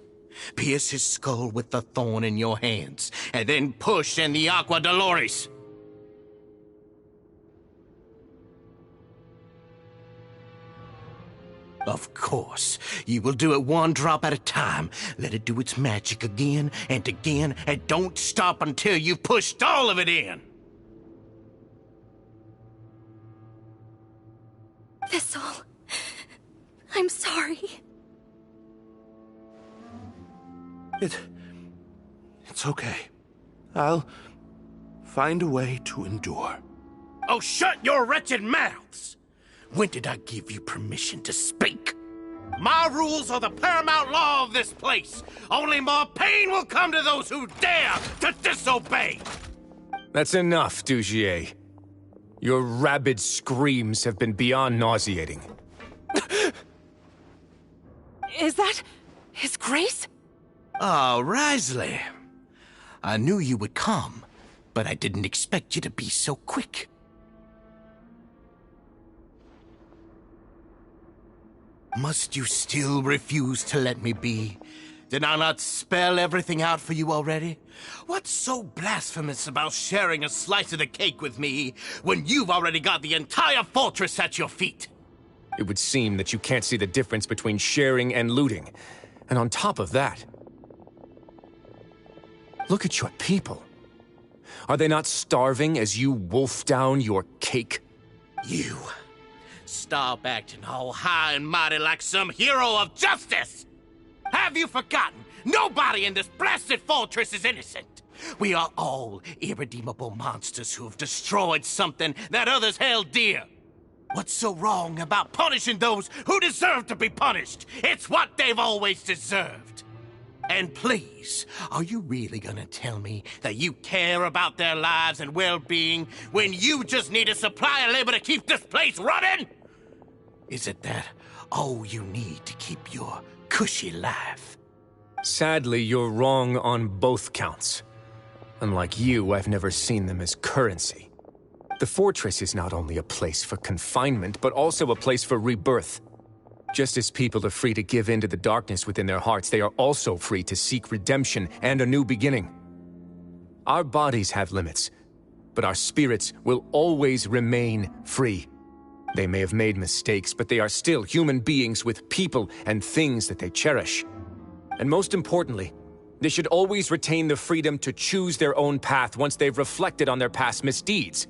Pierce his skull with the thorn in your hands, and then push in the Aqua Dolores. Of course, you will do it one drop at a time. Let it do its magic again, and don't stop until you've pushed all of it in. Thistle, I'm sorry. It's okay. I'll find a way to endure. Oh, shut your wretched mouths! When did I give you permission to speak? My rules are the paramount law of this place. Only more pain will come to those who dare to disobey. That's enough, Dugier. Your rabid screams have been beyond nauseating. Is that His Grace? Oh, Wriothesley. I knew you would come, but I didn't expect you to be so quick. Must you still refuse to let me be? Did I not spell everything out for you already? What's so blasphemous about sharing a slice of the cake with me when you've already got the entire fortress at your feet? It would seem that you can't see the difference between sharing and looting. And on top of that, look at your people. Are they not starving as you wolf down your cake? You. Stop acting all high and mighty like some hero of justice! Have you forgotten? Nobody in this blasted fortress is innocent. We are all irredeemable monsters who have destroyed something that others held dear. What's so wrong about punishing those who deserve to be punished? It's what they've always deserved. And please, are you really gonna tell me that you care about their lives and well-being when you just need a supply of labor to keep this place running? Is it that all you need to keep your cushy life? Sadly, you're wrong on both counts. Unlike you, I've never seen them as currency. The fortress is not only a place for confinement, but also a place for rebirth. Just as people are free to give in to the darkness within their hearts, they are also free to seek redemption and a new beginning. Our bodies have limits, but our spirits will always remain free. They may have made mistakes, but they are still human beings with people and things that they cherish. And most importantly, they should always retain the freedom to choose their own path once they've reflected on their past misdeeds.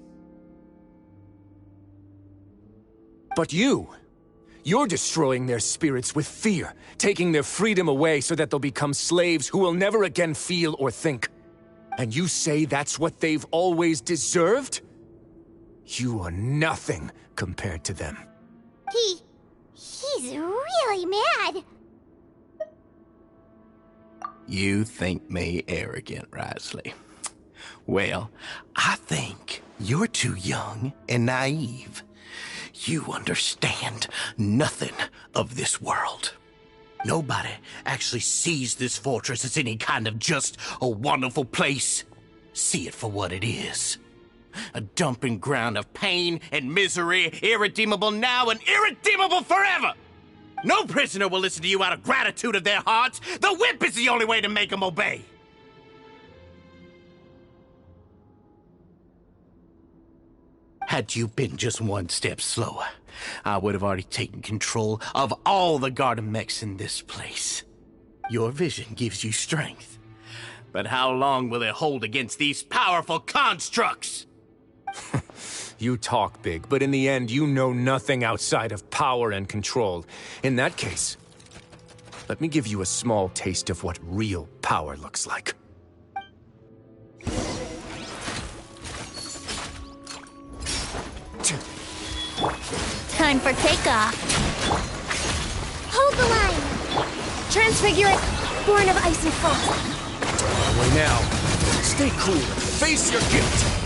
But you're destroying their spirits with fear, taking their freedom away so that they'll become slaves who will never again feel or think. And you say that's what they've always deserved? You are nothing compared to them. He's really mad. You think me arrogant, Wriothesley? Well, I think you're too young and naive. You understand nothing of this world. Nobody actually sees this fortress as any kind of just a wonderful place. See it for what it is. A dumping ground of pain and misery, irredeemable now and irredeemable forever! No prisoner will listen to you out of gratitude of their hearts. The whip is the only way to make them obey. Had you been just one step slower, I would have already taken control of all the garden mechs in this place. Your vision gives you strength. But how long will it hold against these powerful constructs? You talk big, but in the end, you know nothing outside of power and control. In that case, let me give you a small taste of what real power looks like. Time for takeoff. Hold the line. Transfigurate, born of ice and frost. Away now. Stay cool and face your guilt.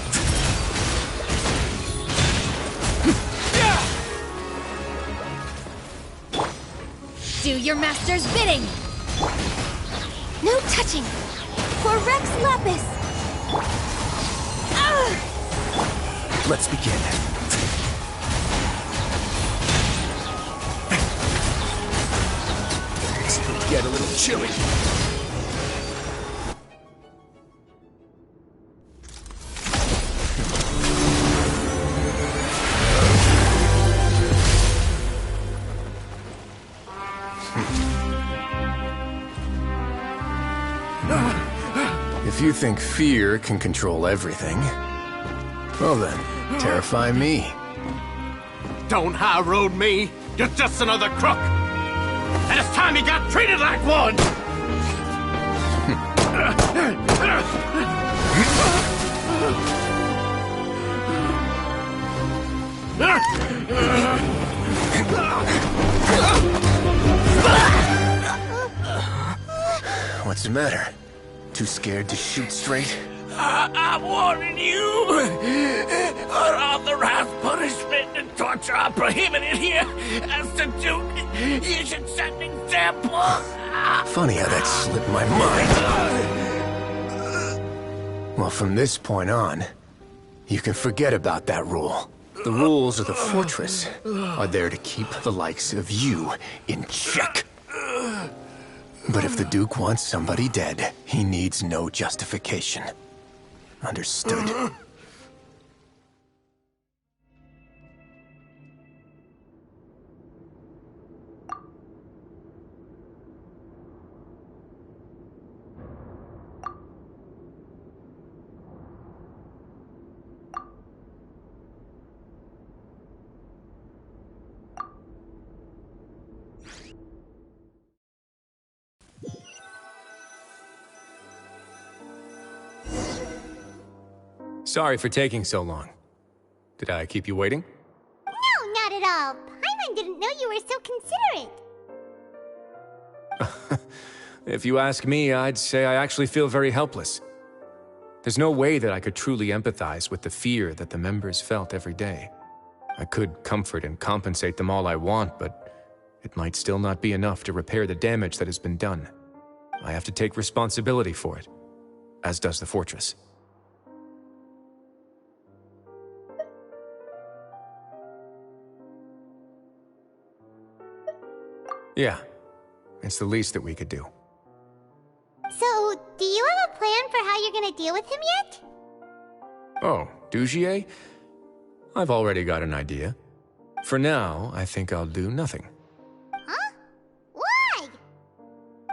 Do your master's bidding. No touching. For Rex Lapis. Let's begin. It's gonna get a little chilly. If you think fear can control everything, well then, terrify me. Don't high road me. You're just another crook. And it's time you got treated like one. What's the matter? Too scared to shoot straight? I'm warning you. Unauthorized punishment and torture are prohibited here. As the Duke, you should set an example. Funny how that slipped my mind. Well, from this point on, you can forget about that rule. The rules of the fortress are there to keep the likes of you in check. But if the Duke wants somebody dead, he needs no justification. Understood. Sorry for taking so long. Did I keep you waiting? No, not at all. Paimon didn't know you were so considerate. If you ask me, I'd say I actually feel very helpless. There's no way that I could truly empathize with the fear that the members felt every day. I could comfort and compensate them all I want, but it might still not be enough to repair the damage that has been done. I have to take responsibility for it, as does the fortress. Yeah, it's the least that we could do. So, do you have a plan for how you're gonna deal with him yet? Oh, Dugier? I've already got an idea. For now, I think I'll do nothing. Huh? Why?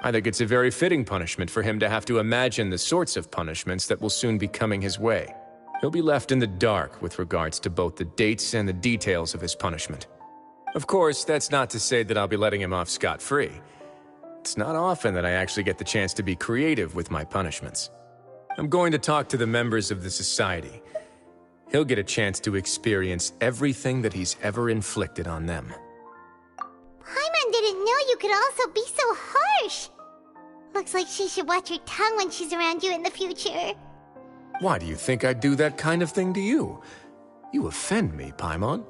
I think it's a very fitting punishment for him to have to imagine the sorts of punishments that will soon be coming his way. He'll be left in the dark with regards to both the dates and the details of his punishment. Of course, that's not to say that I'll be letting him off scot-free. It's not often that I actually get the chance to be creative with my punishments. I'm going to talk to the members of the society. He'll get a chance to experience everything that he's ever inflicted on them. Paimon didn't know you could also be so harsh. Looks like she should watch her tongue when she's around you in the future. Why do you think I'd do that kind of thing to you? You offend me, Paimon.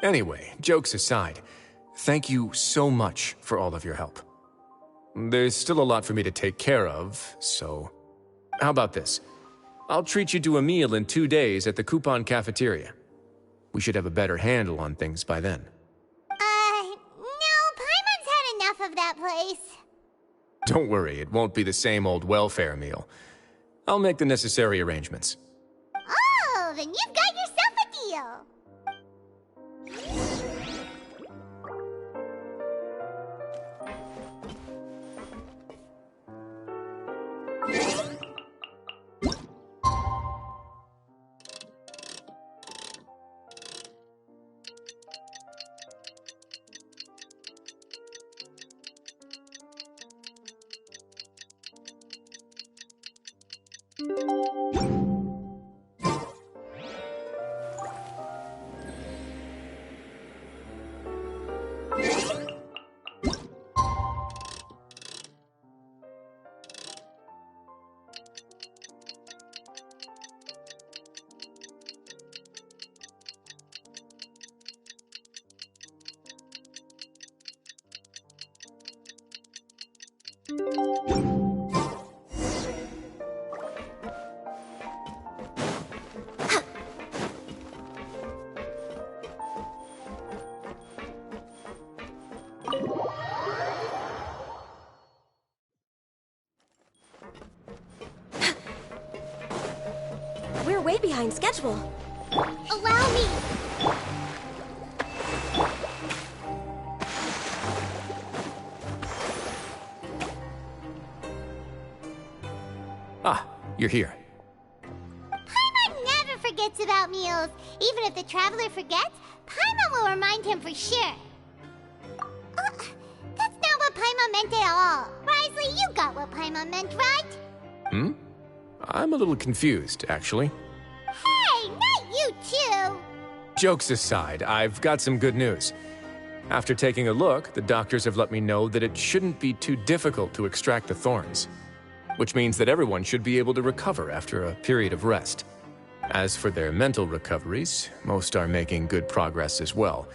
Anyway, jokes aside, thank you so much for all of your help. There's still a lot for me to take care of, so... How about this? I'll treat you to a meal in 2 days at the Coupon Cafeteria. We should have a better handle on things by then. No, Paimon's had enough of that place. Don't worry, it won't be the same old welfare meal. I'll make the necessary arrangements. Oh, then you've got yourself a deal. We're way behind schedule. Allow me. Ah, you're here. Paimon never forgets about meals. Even if the traveler forgets, Paimon will remind him for sure. That's not what Paimon meant at all. Wriothesley, you got what Paimon meant, right? I'm a little confused, actually. Hey, not you too! Jokes aside, I've got some good news. After taking a look, the doctors have let me know that it shouldn't be too difficult to extract the thorns, which means that everyone should be able to recover after a period of rest. As for their mental recoveries, most are making good progress as well.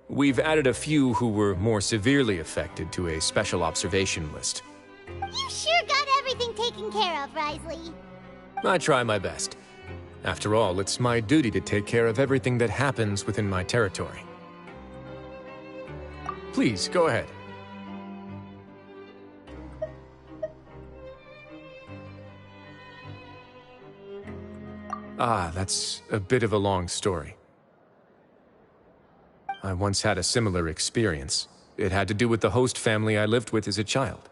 We've added a few who were more severely affected to a special observation list. You sure got everything taken care of, Wriothesley. I try my best. After all, it's my duty to take care of everything that happens within my territory. Please, go ahead. Ah, that's a bit of a long story. I once had a similar experience. It had to do with the host family I lived with as a child.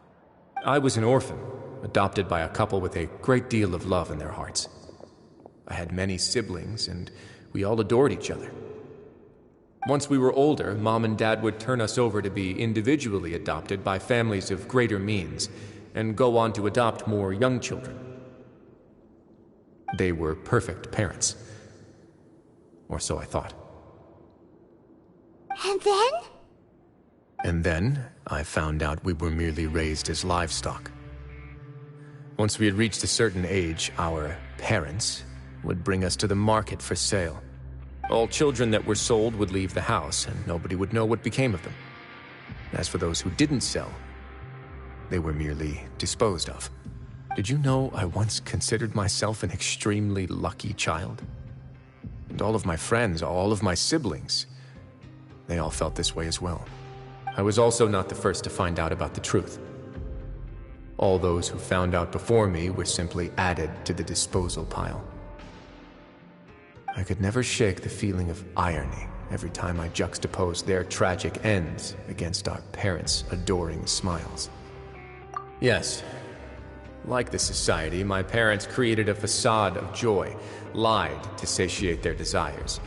I was an orphan, adopted by a couple with a great deal of love in their hearts. I had many siblings, and we all adored each other. Once we were older, Mom and Dad would turn us over to be individually adopted by families of greater means, and go on to adopt more young children. They were perfect parents. Or so I thought. And then? And then, I found out we were merely raised as livestock. Once we had reached a certain age, our parents would bring us to the market for sale. All children that were sold would leave the house, and nobody would know what became of them. As for those who didn't sell, they were merely disposed of. Did you know I once considered myself an extremely lucky child? And all of my friends, all of my siblings, they all felt this way as well. I was also not the first to find out about the truth. All those who found out before me were simply added to the disposal pile. I could never shake the feeling of irony every time I juxtaposed their tragic ends against our parents' adoring smiles. Yes, like the society, my parents created a facade of joy, lied to satiate their desires,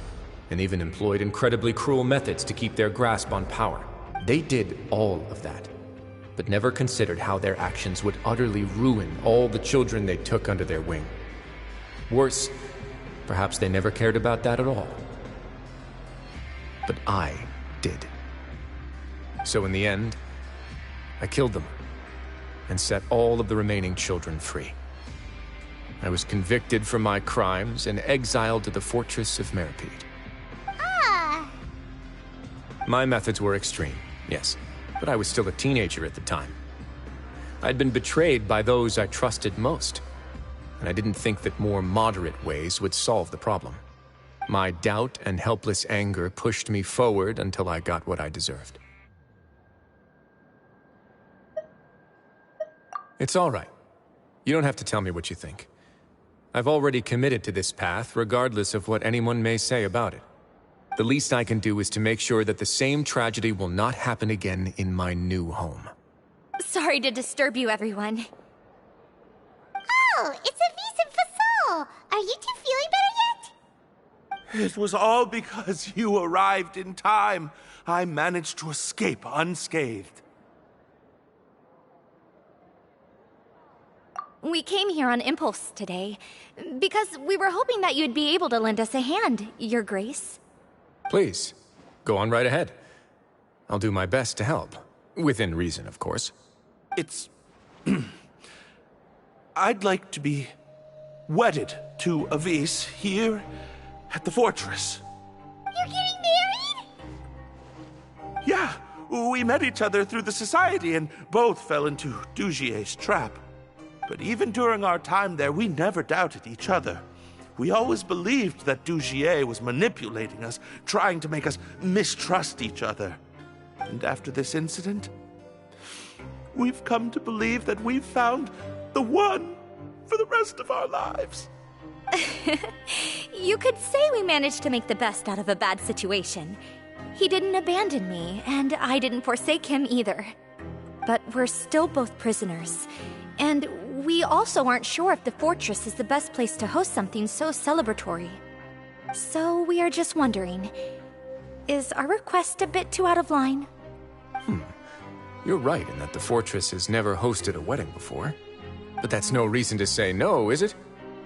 and even employed incredibly cruel methods to keep their grasp on power. They did all of that, but never considered how their actions would utterly ruin all the children they took under their wing. Worse, perhaps they never cared about that at all. But I did. So in the end, I killed them and set all of the remaining children free. I was convicted for my crimes and exiled to the fortress of Meripede. Ah! My methods were extreme, yes, but I was still a teenager at the time. I'd been betrayed by those I trusted most, and I didn't think that more moderate ways would solve the problem. My doubt and helpless anger pushed me forward until I got what I deserved. It's all right. You don't have to tell me what you think. I've already committed to this path, regardless of what anyone may say about it. The least I can do is to make sure that the same tragedy will not happen again in my new home. Sorry to disturb you, everyone. Oh, it's a vis and fasol. Are you two feeling better yet? It was all because you arrived in time. I managed to escape unscathed. We came here on impulse today, because we were hoping that you'd be able to lend us a hand, Your Grace. Please, go on right ahead. I'll do my best to help. Within reason, of course. It's... I'd like to be wedded to Avis here at the fortress. You're getting married? Yeah, we met each other through the society and both fell into Dugier's trap. But even during our time there, we never doubted each other. We always believed that Dugier was manipulating us, trying to make us mistrust each other. And after this incident, we've come to believe that we've found the one for the rest of our lives. You could say we managed to make the best out of a bad situation. He didn't abandon me, and I didn't forsake him either. But we're still both prisoners, and we also aren't sure if the fortress is the best place to host something so celebratory. So we are just wondering, is our request a bit too out of line? You're right in that the fortress has never hosted a wedding before. But that's no reason to say no, is it?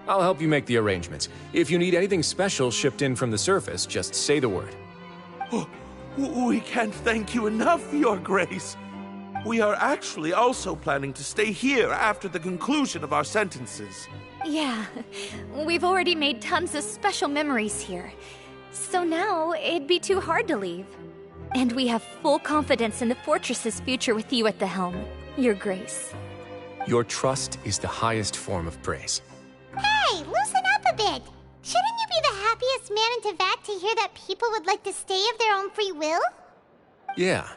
I'll help you make the arrangements. If you need anything special shipped in from the surface, just say the word. Oh, we can't thank you enough, Your Grace. We are actually also planning to stay here after the conclusion of our sentences. Yeah, we've already made tons of special memories here. So now, it'd be too hard to leave. And we have full confidence in the fortress's future with you at the helm, Your Grace. Your trust is the highest form of praise. Hey, loosen up a bit. Shouldn't you be the happiest man in Teyvat to hear that people would like to stay of their own free will? Yeah.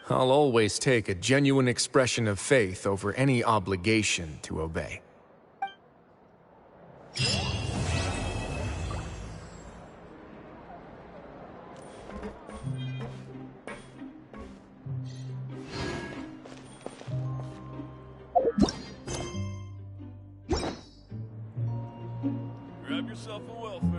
I'll always take a genuine expression of faith over any obligation to obey. Grab yourself a welfare.